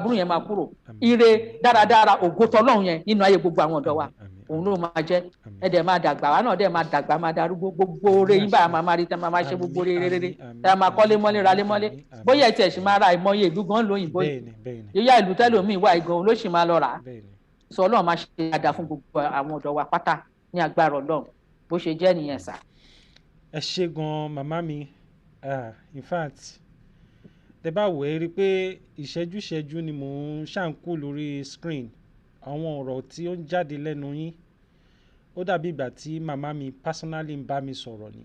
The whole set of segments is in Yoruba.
burú yẹn máa kúrò ire dáradára ògo tọlọ́run yẹn nínú ayé gbogbo àwọn ọ̀dọ́ wa òun ló máa jẹ́ ẹ dẹ̀ máa dàgbà wa náà dẹ̀ máa dàgbà máa darúgbó gbogbo oore yín báyà máa rí tẹ́ máa ṣe gbogbo rere tẹ́ máa kọ́lé mọ́lé ralé mọ́lé bóyá ẹ̀ tiẹ̀ sì máa ra ìmọ̀ye ìlú gan lóyìnbó yíyá ìlú tẹ́lòmíì wà ìgan ló sì máa lọ rà á sọ ọlọ́run máa ṣe dáadáa fún gbogbo àwọn ọ̀dọ́ wa pátá ní agbára ọlọ́run bó ṣe jẹ́ nìyẹn sà. ẹ ṣé gan màmá mi in fact tẹ́ bá wò ẹ́ rí i pé ìṣẹ́jú ni mò ń ṣàǹkó lórí screen àwọn ọ̀rọ̀ tí ó ń jáde lẹ́nu yín ó dàbí ìgbà tí màmá mi personally ń bá mi sọ̀rọ̀ ni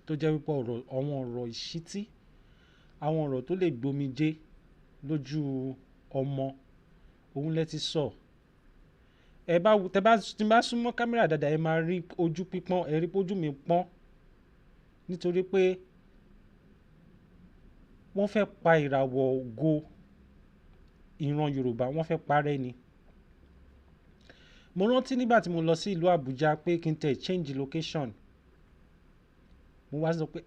tó jẹ́ wípé àwọn ọ̀rọ̀ ìṣítí àwọn ọ̀rọ̀ tó lè gbomijé lójú ọmọ òun lẹ ti sọ tí bá súnmọ́ kámẹ́rà dáadáa ẹ máa rí ojú pípọ́n ẹ rí ojú mi pọ́n nítorí pé wọ́n fẹ́ pa ìràwọ̀ ògo ìran Yorùbá wọ́n fẹ́ parẹ́ ni. Mo rántí nígbà tí mo lọ sí ìlú Àbújá pé kí n tẹ̀ change location mo wá sọ pé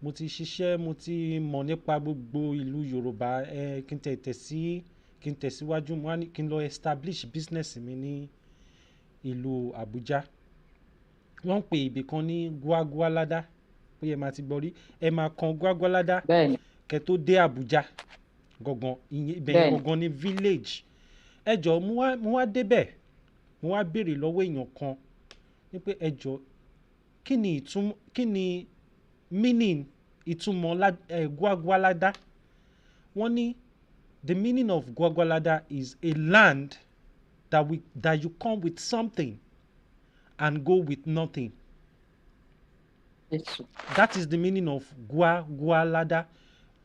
mo ti ṣiṣẹ́ mo ti mọ̀ nípa gbogbo ìlú Yorùbá kí n tẹ̀síwájú mo wá ní kí n lọ establish business mi ní ìlú Àbújá. Wọ́n ń pè ibì kan ní Gwagwalada pé ẹ máa ti gbọ́ rí ẹ máa kan Gwagwalada kẹ́ tó dé Àbújá gangan ibẹ̀ yẹn gangan ní village. Ẹ jọ̀ọ́ mo wá débẹ̀ mo wá béèrè lọ́wọ́ èèyàn kan ní pé ẹ jọ̀ọ́ kí ni meaning ìtumọ̀ Gwagwalada. Wọ́n ní the meaning of Gwagwalada is a land that you come with something and go with nothing. That is the meaning of Gwagwalada.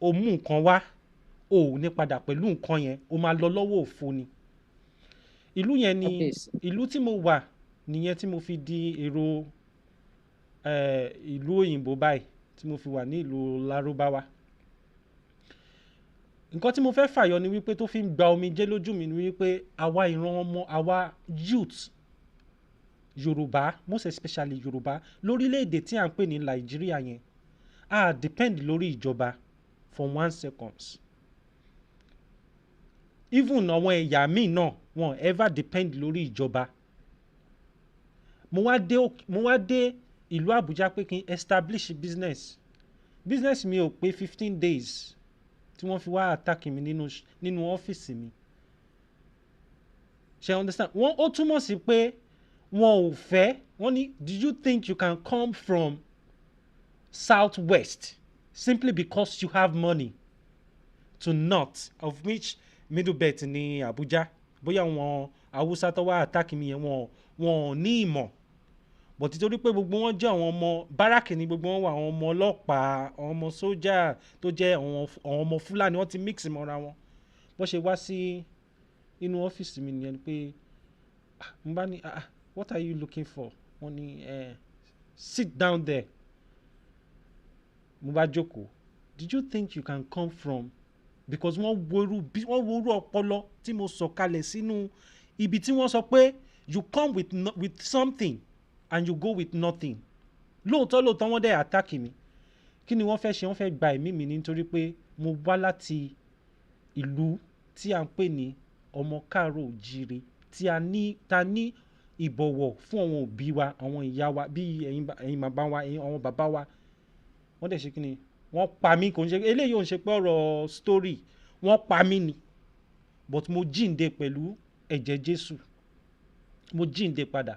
O mú nǹkan wá o ò ní padà pẹ̀lú nǹkan yẹn o máa lọ lọ́wọ́ òfo ni. Ìlú yẹn ni ìlú tí mo wà nìyẹn tí mo fi di èrò ìlú òyìnbó báyìí tí mo fi wà ní ìlú Lárúbáwá. Nǹkan tí mo fẹ́ fàyọ ni wípé tó fi ń gba omijé lójú mi ni wípé àwa ìran ọmọ àwa youth Yorùbá most especially Yorùbá lórílẹ̀‐èdè tí à ń pè ní Nàìjíríà yẹn depend lórí ìjọba for 1 second. Even àwọn ẹ̀yà míì náà wọn ever depend lórí ìjọba. Mo wá dé ìlú Àbújá pé kí n establish business mi ò pé 15 days tí wọ́n fi wá attack mi nínú ọ́fíìsì mi. Ṣé understand? Ó túmọ̀ sí pé wọn ò fẹ́ wọ́n ní do you think you can come from southwest simply because you have money to north of which middle belt ní Abuja bóyá wọn Haúsá tó wá attack mi yẹn wọn ò ní ìmọ̀ but nítorí pé gbogbo wọn jẹ́ àwọn ọmọ báràkì ni gbogbo wọn wà àwọn ọmọ ọlọ́pàá àwọn ọmọ sójà tó jẹ́ àwọn ọmọ Fúlàní wọ́n ti mix mọ́ra wọn bó ṣe wá sí inú ọ́fíìsì mi nìyẹn pé mo bá ní what are you looking for? Wọ́n ní sit down there. Mo bá jókòó. Did you think you can come from? Because wọ́n worú ọpọlọ tí mo sọ kalẹ̀ sínú ibi tí wọ́n sọ pé you come with something and you go with nothing. Lóòótọ́ wọ́n dẹ̀ attack mi. Kí ni wọ́n fẹ́ ṣe? Wọ́n fẹ́ gba ẹ̀mí mi nítorí pé mo wá láti ìlú tí à ń pè ní ọmọ káàárọ̀ òjíire tí ta ní ìbọ̀wọ̀ fún àwọn òbí wa àwọn ìyá wa bí ẹ̀yin bàbá wa àwọn bàbá wa wọ́n dẹ̀ ṣe kí ni wọ́n pa mí kò ń ṣe eléyìí ò ń ṣe pé ọ̀rọ̀ story wọ́n pa mí ni but mo jíǹde pẹ̀lú ẹ̀jẹ̀ Jésù mo jíǹde padà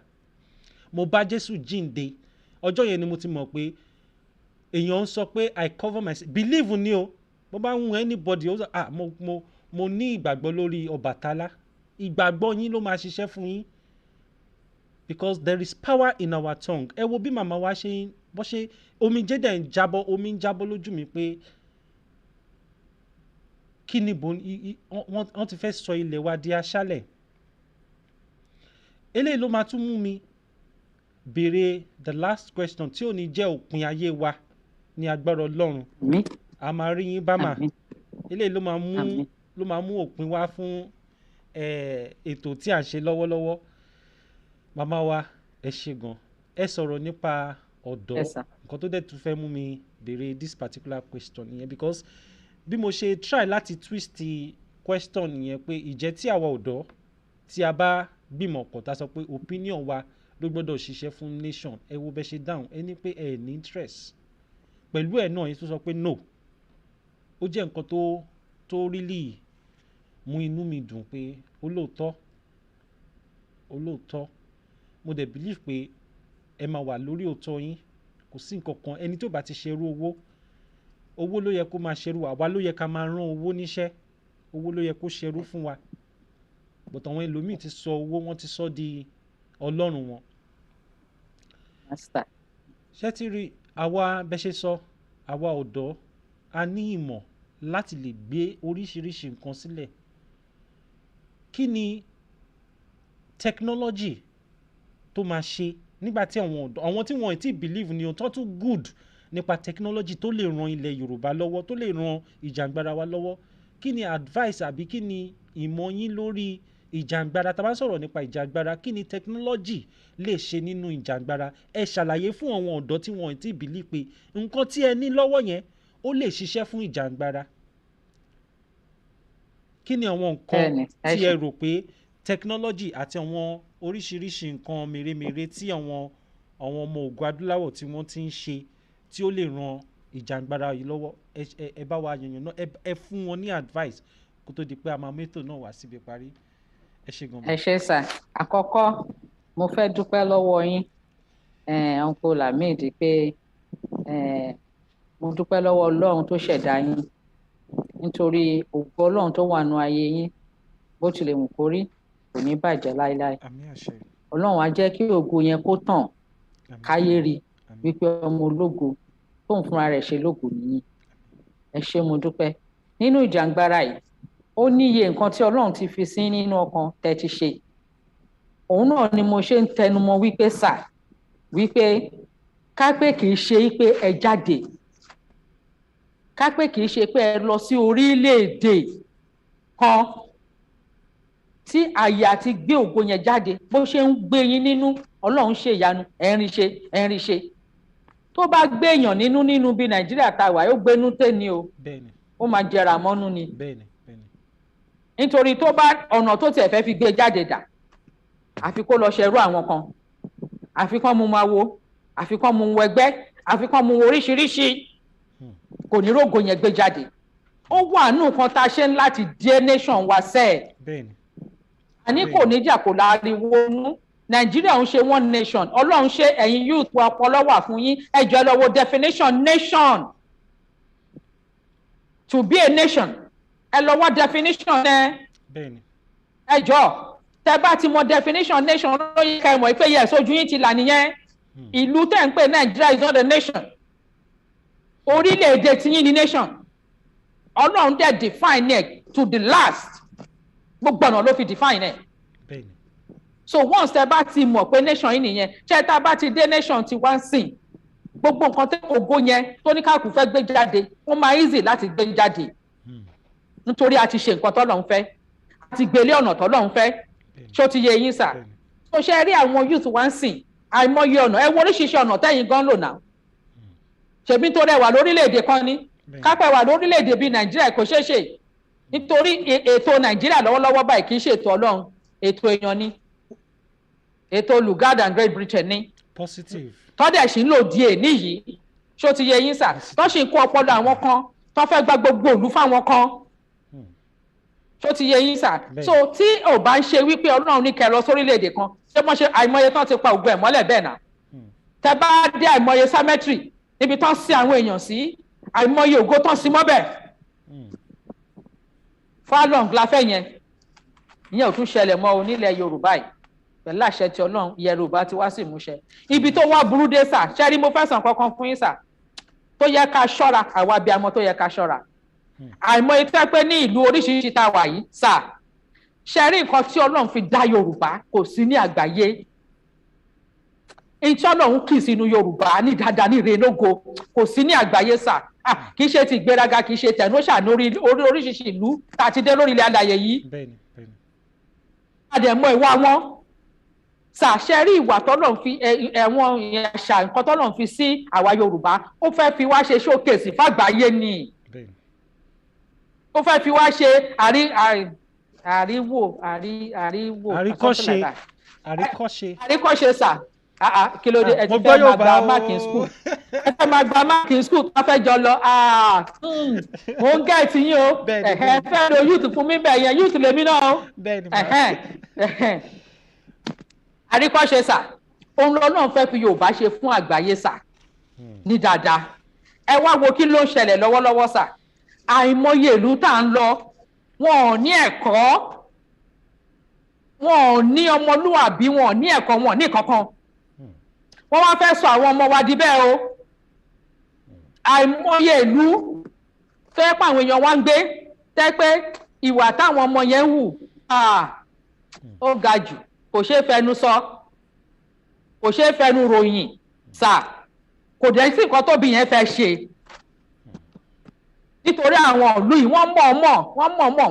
mo bá Jésù jíǹde ọjọ́ yẹn ni mo ti mọ̀ pé èèyàn ń sọ pé I cover myself believe ni o bó bá ń wù anybody ó sọ mo ní ìgbàgbọ́ lórí Ọbàtálá ìgbàgbọ́ yín ló máa ṣiṣẹ́ fún yín because there is power in our tongue. Ẹ wo bí màmá wa ṣe bó ṣe omi ń jábọ́ lójú mi pé kí ni wọ́n ti fẹ́ sọ ilẹ̀ wa di aṣálẹ̀. Eléyìí ló máa tún mú mi béèrè the last question tí ò ní jẹ́ òpin ayé wa ní agbára Ọlọ́run. A máa rí yín bá mà. Eléyìí ló máa mú òpin wá fún ètò tí à ń ṣe lọ́wọ́lọ́wọ́. Màmá wa ẹ ṣé gan ẹ sọ̀rọ̀ nípa ọ̀dọ́ nǹkan tó dẹ̀ tún fẹ́ mú mi béèrè this particular question nìyẹn because bí mo ṣe try láti twist question yẹn pé ìjẹ́ tí àwa ọ̀dọ́ tí a bá gbìmọ̀ pọ̀ tá a sọ pé opinion wa ló gbọ́dọ̀ ṣiṣẹ́ fún nation, ẹ wo bẹ́ ṣe dáhùn ẹ ní pé ẹ ní interest pẹ̀lú ẹ̀ náà yín tó sọ pé no. Ó jẹ́ nǹkan tó really mú inú mi dùn pé olóòótọ́ mo dẹ̀ believe pé ẹ máa wà lórí òótọ́ yín, kò sí nǹkan kan ẹni tó bá ti ṣerú owó ló yẹ kó máa ṣerú àwa ló yẹ ká máa rán owó níṣẹ́, owó ló yẹ kó ṣerú fún wa, but àwọn ẹlòmíì ti sọ owó wọ́n ti sọ di ọlọ́run wọn. ṣé ti rí àwa bẹ́ ṣe sọ àwa ọ̀dọ́ a ní ìmọ̀ láti lè gbé oríṣiríṣi nǹkan sílẹ̀. Kí ni technology tó máa ṣe nígbà tí àwọn tí wọ́n ti believe ni ọ̀tọ̀ tún good nípa technology tó lè ran ilẹ̀ Yorùbá lọ́wọ́, tó lè ran ìjàngbara wa lọ́wọ́? Kí ni advice àbí kí ni ìmọ̀ yín lórí ìjàngbara? Tá bá sọ̀rọ̀ nípa ìjàngbara, kí ni technology lè ṣe nínú ìjàngbara? Ẹ ṣàlàyé fún àwọn ọ̀dọ́ tí wọ́n ti believe pé nǹkan tí ẹ ní lọ́wọ́ yẹn ó lè ṣiṣẹ́ fún ìjàngbara. Kí ni àwọn nǹkan tí ẹ rò pé technology àti àwọn oríṣiríṣi nǹkan mèremère tí àwọn ọmọ ògùn adúláwọ̀ tí wọ́n ti ń ṣe tí ó lè ran ìjàngbara yìí lọ́wọ́, ẹ bá wa yànnà náà, ẹ fún wọn ní advice kó tó di pé a máa mẹ́tò náà wá síbi parí. Ẹ ṣé gan-an. Ẹ ṣé sà. Àkọ́kọ́ mo fẹ́ dúpẹ́ lọ́wọ́ yín uncle Lamid pé mo dúpẹ́ lọ́wọ́ Ọlọ́run tó ṣẹ̀dá yín, nítorí ògo Ọlọ́run tó wà nínú ayé yín bó tilẹ̀ wù kó rí kò ní bàjẹ́ láéláé. Àmín àṣẹ. Ọlọ́run á jẹ́ kí ògo yẹn kó tàn káyé rí wípé ọmọ ológo tóun fúnra rẹ̀ ṣe lógo nìyí. Ẹ ṣé mo dúpẹ́. Nínú ìjàngbara yìí ó níye nǹkan tí Ọlọ́run ti fi sí nínú ọkàn tẹ́ ti ṣe. Òun náà ni mo ṣe ń tẹnumọ́ wípé sà wípé kápẹ́ kì í ṣe wípé ẹ jáde, kápẹ́ kì í ṣe pé ẹ lọ sí orílẹ̀-èdè kan tí àyè àti gbé ògo yẹn jáde bó ṣe ń gbé yín nínú Ọlọ́run ṣe ìyanu ẹ̀rín ṣe tó bá gbé èèyàn nínú bí Nàìjíríà ta wà yóò gbénú tẹ́ni o. Bẹ́ẹ̀ni. Ó máa jẹrà mọ́nú ni. Bẹ́ẹ̀ni. Nítorí tó bá ọ̀nà tó tiẹ̀ fẹ́ fi gbé jáde dà àfi kó lọ ṣerú àwọn kan, àfi kán mú máa wo, àfi kán mú ẹgbẹ́, àfi kán mú oríṣiríṣi, kò ní rògo yẹn gbé jáde. Ó wà nù kan tá a ṣe ń láti dé nation wa sẹ́ẹ̀. Bẹ́ẹ̀ni. Àní kò ní jà kó láriwo nú. Nàìjíríà ń ṣe one nation. Ọlọ́run ṣe ẹ̀yin youth wa ọpọlọ wà fún yín. Ẹ jọ̀ọ́ lọ wo definition nation. To be a nation. Ẹ lọ wá definition ẹ. Bẹ́ẹ̀ni. Ẹ jọ̀ọ́ tẹ́ bá ti mọ definition nation ló yẹ ká ẹ mọ̀ pé yes ojú yín ti là nìyẹn. Ìlú tẹ́ ń pè Nàìjíríà is not a nation. Orílẹ̀-èdè tí yín ni nation. Ọlọ́run dẹ̀ define it to the last. Gbogbo ọ̀nà ló fi define ẹ̀. Bẹ́ẹ̀ni. So once tẹ́ bá ti mọ̀ pé nation yìí nìyẹn, ṣé tá bá ti dé nation ti wá sìn, gbogbo nǹkan tẹ́ ògo yẹn tó ní káàkùn fẹ́ gbé jáde, ó máa easy láti gbé jáde. Nítorí a ti ṣe nǹkan tọ́lọ́run fẹ́, a ti gbélé ọ̀nà tọ́lọ́run fẹ́, ṣó ti yé yín sà. So ṣe rí àwọn youth wá sìn, àìmọye ọ̀nà, ẹ wo oríṣiríṣi ọ̀nà tẹ́yìn gan lò náà. Ṣèbí tó rẹwà lórílẹ̀-èdè kan ní, kápẹ́ wà lórílẹ̀-èdè bíi Nàìjíríà kò ṣeé ṣe. Nítorí ètò Nàìjíríà lọ́wọ́lọ́wọ́ báyìí kì í ṣe ètò Ọlọ́run, ètò èèyàn ni, ètò Lugard and Great Britain ni. Positive. Tọ́dẹ̀ sì ń lò díẹ̀ níyìí, ṣó ti yé yín sà. Tọ́ sì ń kó ọpọlọ àwọn kan, tọ́ fẹ́ gba gbogbo ìlú fáwọn kan. Ṣó ti yé yín sà. So tí ò bá ń ṣe wípé Ọlọ́run ní kẹ́ lọ sórílẹ̀-èdè kan, ṣé wọ́n ṣe àìmọye tán ti pa ògo ẹ̀ mọ́lẹ̀ bẹ́ẹ̀ náà. Tẹ́ bá dé àìmọye cemetery níbi tán sí àwọn èèyàn sí, àìmọye ògo tán sí mọ́bẹ̀. Fálọ̀ǹg la fẹ́ yẹn, ìyẹn ò tún ṣẹlẹ̀ mọ́ onílẹ̀ Yorùbá yìí. Pẹ̀lú àṣẹ ti Ọlọ́run Yorùbá ti wá sí ìmúṣẹ. Ibi tó wá burú dé sà, ṣé rí mo fẹ́ sàn kankan fún yín sà, tó yẹ ká ṣọ́ra, àwa abiyamọ tó yẹ ká ṣọ́ra. Àìmọye tẹ́ pé ní ìlú oríṣiríṣi tá a wà yìí sà, ṣe rí nǹkan tí Ọlọ́run fi dá Yorùbá kò sí ní àgbáyé. Ìtí Ọlọ́run kì í sínú Yorùbá ní dáadáa ní ìrẹ́lógo kò sí ní àgbáyé sà. Kì í ṣe ti ìgbéraga, kì í ṣe tẹ̀nóṣà ní oríṣiríṣi ìlú tá a ti dé lórí ilẹ̀ alàyè yìí. Bẹ́ẹ̀ni, bẹ́ẹ̀ni. Àdẹ̀mọ ìwà wọn. Ṣàṣẹ rí ìwà tọ́lọ̀ fi ẹ̀wọ̀n àṣà nǹkan tọ́lọ̀ fi sí àwa Yorùbá ó fẹ́ fi wá ṣe showcase fàgbáyé ni. ó fẹ́ fi wá ṣe àríwò àríkọ́ṣe sà kí ló dé ẹ ti fẹ́ máa gba marking school ẹ fẹ́ máa gba marking school tó fẹ́ jọ lọ mo ń gẹ̀ẹ́tì yín o ẹ fẹ́ lo youth fún mi bẹ́ẹ̀ yẹn youth lèmi náà o àríkọ́ṣe sà òun lọ náà fẹ́ fi Yorùbá ṣe fún àgbáyé sà ní dáadáa ẹ wá wo kí ló ń ṣẹlẹ̀ lọ́wọ́lọ́wọ́ sà àìmọye ìlú tá à ń lọ wọn ò ní ẹ̀kọ́ wọn ò ní ọmọlúwàbí wọn ò ní ẹ̀kọ́ wọn ò ní kankan wọ́n wá fẹ́ sọ àwọn ọmọ wa di bẹ́ẹ̀ o àìmọye ìlú tó yẹ pé àwọn èèyàn wá ń gbé tẹ́ pé ìwà táwọn ọmọ yẹn ń hù ó ga jù kò ṣeé fẹnu sọ kò ṣeé fẹnu ròyìn sà kò dẹ̀ sí nǹkan tóbi yẹn fẹ́ ṣe nítorí àwọn ìlú yìí wọ́n mọ̀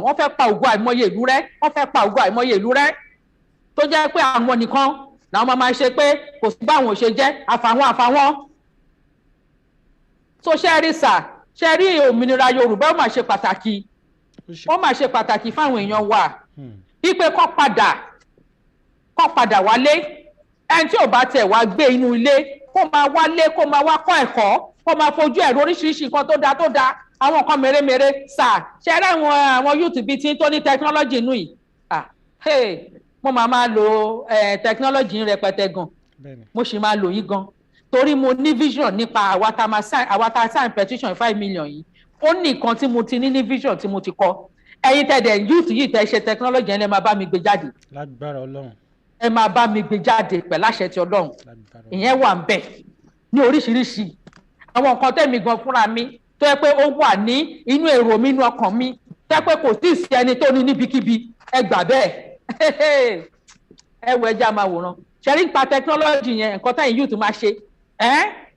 wọ́n fẹ́ pa ògo àìmọye ìlú rẹ́ wọ́n fẹ́ pa ògo àìmọye ìlú rẹ́ tó jẹ́ pé àwọn nìkan làwọn máa ṣe pé kò sí báwọn ò ṣe jẹ́ àfàwọn tó ṣe rí sà ṣe rí òmìnira Yorùbá ó máa ṣe pàtàkì fáwọn èèyàn wa wípé kó padà wálé ẹni tí ò bá tẹ̀ wá gbé inú ilé kó máa wálé kó máa wá kọ́ ẹ̀kọ́ kó máa fojú ẹ̀rọ oríṣiríṣi nǹkan tó dáa àwọn nǹkan mèremère sà ṣẹ́rẹ́ àwọn youth bíi tí tó ní technology nù yìí mo máa lo technology rẹpẹtẹ gan mo sì máa lò yín gan torí mo ní vision nípa àwa tá a sign petition 5 million yìí ó ní nǹkan tí mo ti ní vision tí mo ti kọ ẹ̀yin tẹ̀dẹ̀ youth yìí tẹ̀ ṣe technology ẹ̀ máa bá mi gbé jáde lágbára Ọlọ́run ẹ máa bá mi gbé jáde pẹ̀lú àṣẹ ti Ọlọ́run ìyẹn wà ń bẹ̀ ní oríṣiríṣi àwọn nǹkan tẹ̀mí gan fúnra mi tó yẹ pé ó wà ní inú èrò mi inú ọkàn mi tó yẹ pé kò tí ì sí ẹni tó ní níbikíbi ẹ gbà bẹ́ẹ̀ ẹ wo ẹja máa wòran ṣẹ́rí nípa technology yẹn nǹkan táyìn youth máa ṣe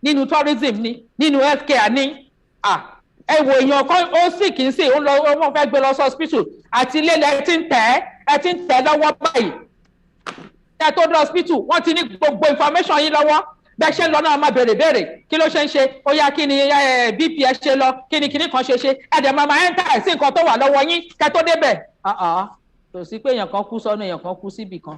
nínú tourism ni nínú healthcare ni ẹ wo èèyàn kan ó sì kì í sì wọ́n fẹ́ gbé lọ sí hospital àti ilé ẹ ti ń tẹ̀ lọ́wọ́ báyìí ẹ tó dé hospital wọ́n ti ní gbogbo information yín lọ́wọ́ bẹ́ẹ̀ ṣe ń lọ náà máa béèrè kí ló ṣe ń ṣe ó yá kí ni bp ẹ ṣe lọ kí ni kíní kan ṣe ẹ̀dẹ̀ máa ẹ́ńtà ẹ̀ sí nǹkan tó wà lọ́wọ́ yín kẹ́ tó débẹ̀ kò sí pé èèyàn kan kú sọ́nù èèyàn kan kú síbì kan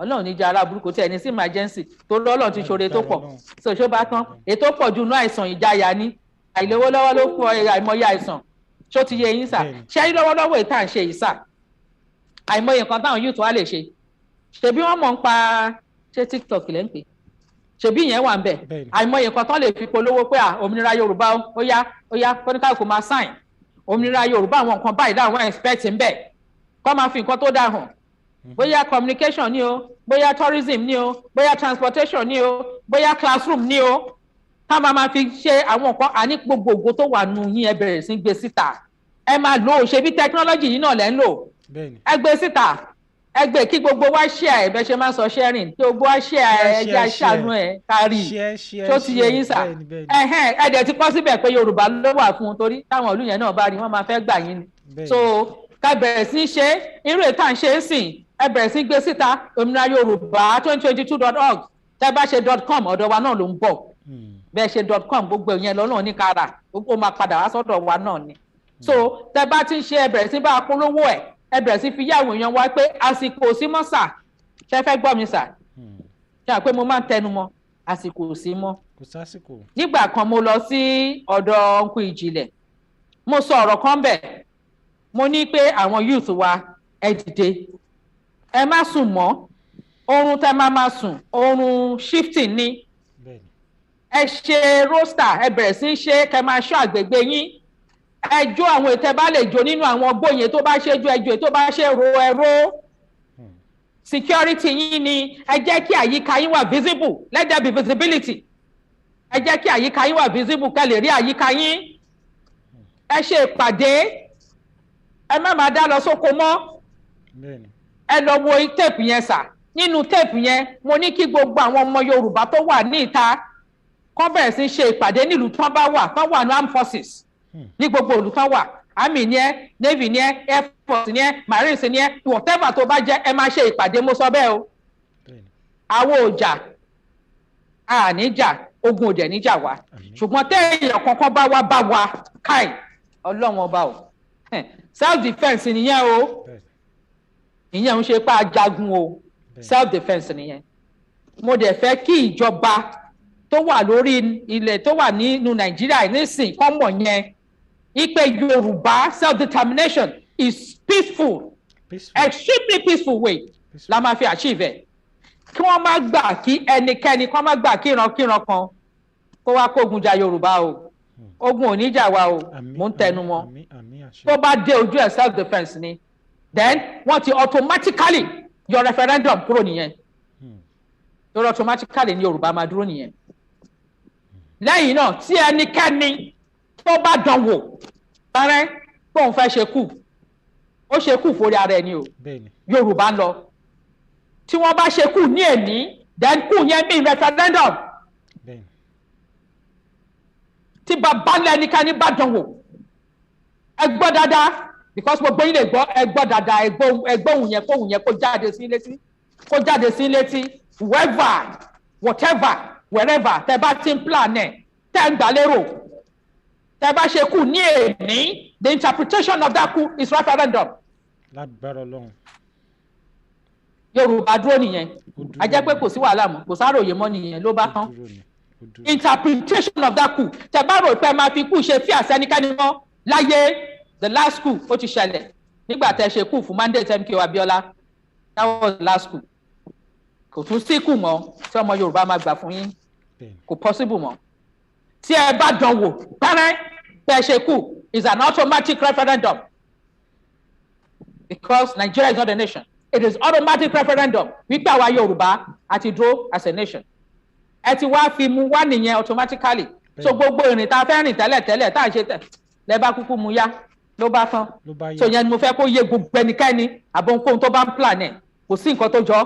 Ọlọ́run níjà ara burúkú tí ẹni sí emergency tó lọ́lọ́ ti ṣoore tó pọ̀ ṣòṣó bá tán ètò pọ̀ jù nú àìsàn ìjayà ni àìlówó lọ́wọ́ ló kọ àìmọye àìsàn ṣó ti yẹ yín sà ṣẹ́rí lọ́wọ́lọ́wọ́ ètò à ń ṣe yìí sà àìmọye nǹkan táwọn youth wa lè ṣe ṣebí wọ́n mọ̀ ń pa ṣé TikTok lẹ́ ń pè ṣebí yẹn wà ń bẹ̀ àìmọye nǹkan tán lè fi polówó pé òmìnira Yorùbá ó yá kọ́níkàkùn máa sign òmìnira Yorùbá àwọn nǹkan báyìí láwọn expect ń bẹ̀ kọ́ máa fi nǹkan tó dáa hàn bóyá communication ni o bóyá tourism ni o bóyá transportation ni o bóyá classroom ni o ká máa fi ṣe àwọn nǹkan àní gbogbo tó wà nù yín ẹ bẹ̀rẹ̀ sí gbé síta ẹ máa lò ó ṣebí technology yìí náà lẹ́ ń lò ẹ gbé síta ẹgbẹ́ kí gbogbo wa share ẹ̀ bẹ́ẹ̀ ṣe máa ń sọ sharing kí gbogbo wa share ẹja ṣàánú ẹ̀ kárí tó ti yẹ yín sà ẹ̀dẹ̀ ti kọ́ síbẹ̀ pé Yorùbá ló wà fún un torí táwọn ìlú yẹn náà bá rí wọ́n máa fẹ́ gbà yín ni so ká bẹ̀rẹ̀ sí ṣe irú ètò à ń ṣe é sìn ẹ bẹ̀rẹ̀ sí gbé síta òmìnira Yorùbá 2022.org tẹ́ bá ṣe .com ọ̀dọ̀ wa náà ló ń bọ̀ bẹ́ẹ̀ ṣe .com gbogbo yẹn lọ́nà ní kára ó máa padà wá sọ́dọ̀ wa náà ni so tẹ́ bá ti ń ṣe ẹ bẹ̀rẹ̀ sí bá a polówó ẹ̀ ẹ bẹ̀rẹ̀ sí fi yáwó èèyàn wá pé àsìkò sí mọ́ sà ṣe fẹ́ gbọ́ mi sà ṣe àpé mo máa ń tẹnu mọ́ àsìkò sí mọ́ nígbà kan mo lọ sí ọ̀dọ̀ ọ̀nkú ìjìnlẹ̀ mo sọ ọ̀rọ̀ kan bẹ̀ mo ní pé àwọn youth wa ẹ dìde ẹ má sùn mọ́ oorun tẹ́ máa sùn oorun shifting ni ẹ ṣe roster ẹ bẹ̀rẹ̀ sí ṣe kẹ́ máa ṣọ́ àgbègbè yín ẹjọ́ àwọn ètò bá lè jó nínú àwọn gbóyè tó bá ṣe jó ẹjọ́ tó bá ṣe ro ẹ̀rọ security yín ni ẹ jẹ́ kí àyíká yín wà visible let there be visibility ẹ jẹ́ kí àyíká yín wà visible kẹ́ lè rí àyíká yín ẹ ṣe ìpàdé ẹ má máa dá lọ sóko mọ́ ẹ lọ wo tape yẹn sà nínú tape yẹn mo ní kí gbogbo àwọn ọmọ Yorùbá tó wà ní ìta kó bẹ̀rẹ̀ sí ṣe ìpàdé nílùú tán bá wà tán wà ní armed forces ní gbogbo olùtọ́ wà army ni ẹ navy ni ẹ air force ni ẹ marines ni ẹ whatever tó bá jẹ́ ẹ máa ṣe ìpàdé mo sọ bẹ́ẹ̀ o àwọn òjà àníjà ogun òdẹ níjà wa ṣùgbọ́n téèyàn kankan bá wá káì Ọlọ́run ọba o self defence nìyẹn o ìyẹn ń ṣe pé ajagun o self defence nìyẹn. mo dẹ̀ fẹ́ kí ìjọba tó wà lórí ilẹ̀ tó wà nínú Nàìjíríà nísìn kọ́ mọ̀ yẹn ipe Yorùbá self determination is peaceful extremely peaceful way la máa fi achieve ẹ̀. kí wọ́n má gbà kí ẹnikẹ́ni kí wọ́n má gbà kí ìrankíran kan kó wá kógun jà Yorùbá o ogun ò ní jà wá o mò ń tẹnu mọ́ tó bá dé ojú ẹ̀ self defence ni then wọ́n ti automatically yọ referendum kúrò nìyẹn yọ automatically ní Yorùbá máa dúró nìyẹn. lẹ́yìn náà tí ẹnikẹ́ni tó bá dán wò pẹ́rẹ́ tóun fẹ́ ṣe kù ó ṣe kù fórí ara ẹni o Yorùbá ń lọ tí wọ́n bá ṣe kù ní èní then kù yẹn mean referendum tí bàbá lẹ́nikẹ́ni bá dán wò ẹ gbọ́ dáadáa because gbogbo yín lè gbọ́ ẹ gbọ́ dáadáa ẹ gbọ́ òun yẹn kóhùn yẹn kó jáde sí létí whatever wherever tẹ bá ti ń plan ẹ̀ tẹ́ ń gbà lérò tẹ́ bá ṣe kù ní èní the interpretation of that coup is referendum. lágbára Ọlọ́run. Yorùbá dúró nìyẹn a jẹ́ pé kò sí wàhálà mọ́ kò sáròyé mọ́ nìyẹn ló bá tán interpretation of that coup tẹ́ bá rò pé máa fi kú ṣe fí àsẹ́nikẹ́ni mọ́ láyé the last coup ó ti ṣẹlẹ̀ nígbà tẹ́ ṣe kú fún mandate MKO Abiola that was the last coup kò tún sí kù mọ́ tí ọmọ Yorùbá máa gbà fún yín kò possible mọ́ tí ẹ bá dán wò pẹ́rẹ́ tẹ́ ṣe kú is an automatic referendum because Nigeria is not a nation. It is automatic referendum wípé àwa Yorùbá àti dúró as a nation ẹ ti wá fi mu wá nìyẹn automatically so gbogbo ìrìn tá a fẹ́ rìn tẹ́lẹ̀ tá a ṣe tẹ̀ lẹ́ bá kúkú mu yá ló bá tán so yẹn ni mo fẹ́ kó yé gbogbo ẹnikẹ́ni àbọ̀nkóhun tó bá ń plan ẹ̀ kò sí nǹkan tó jọ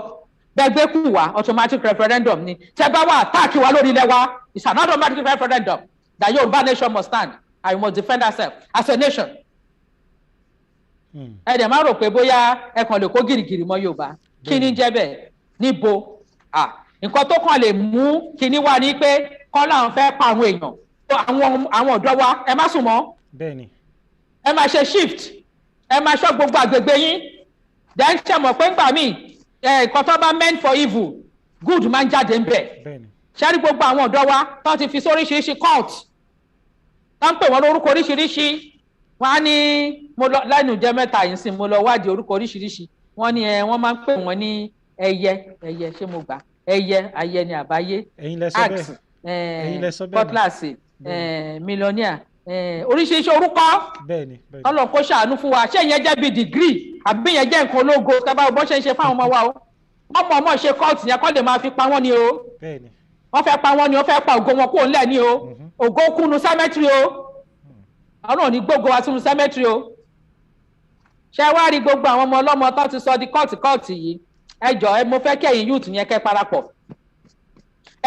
bẹ́ẹ̀ gbé kù wá automatic referendum ni tẹ́ bá wà táàkì wa lórí ilẹ̀ wa it's an automatic referendum that Yorùbá nation must stand and we must defend ourselves as a nation. ẹ dẹ̀ máa rò pé bóyá ẹ kàn lè kó gìrìgìrì mọ́ Yorùbá kí ni jẹ́ bẹ́ẹ̀ níbo nǹkan tó kàn lè mú kíní wá ní pé kọ́ làwọn fẹ́ pa àwọn èèyàn àwọn ọ̀dọ́ wa ẹ má sùn mọ́ ẹ máa ṣe shift ẹ máa ṣọ́ gbogbo àgbègbè yín then ṣe mọ̀ pé ńgbà míì nǹkan tó bá meant for evil good máa ń jáde ń bẹ̀ ṣáàrí gbogbo àwọn ọ̀dọ́ wa tó ti fi sóríṣiríṣi cult tó ń pè wọ́n lórúkọ oríṣiríṣi wọ́n á ní mo lọ lẹ́nu jẹ́ mẹ́ta yìí sí mo lọ wádìí orúkọ oríṣiríṣi wọ́n ní wọ́n máa ń pè wọ́n ní ẹyẹ ṣé mo gbà ayẹ ni àbáyé axe cutlass millionaire oríṣiríṣi orúkọ Ọlọ́run kó ṣàánú fún wa ṣé ìyẹn jẹ́ bíi degree àbí ìyẹn jẹ́ nǹkan ológo tábà bọ́ ṣe ń ṣe fáwọn ọmọ wa o ọmọ ṣe kóòtù yẹn kọ́ lè máa fi pa wọ́n ni o wọ́n fẹ́ pa wọ́n ni wọ́n fẹ́ pa ògo wọn kó ńlẹ̀ ni o ògo kúnnu cemetery o Ọlọ́run ní gbogbo wa sínú cemetery o ṣé wá rí gbogbo àwọn ọmọ ọlọ́mọ tó ti sọ di kóòtù yìí ẹ jọ̀ọ́ mo fẹ́ kẹ́yìn youth yẹn kẹ́ parapọ̀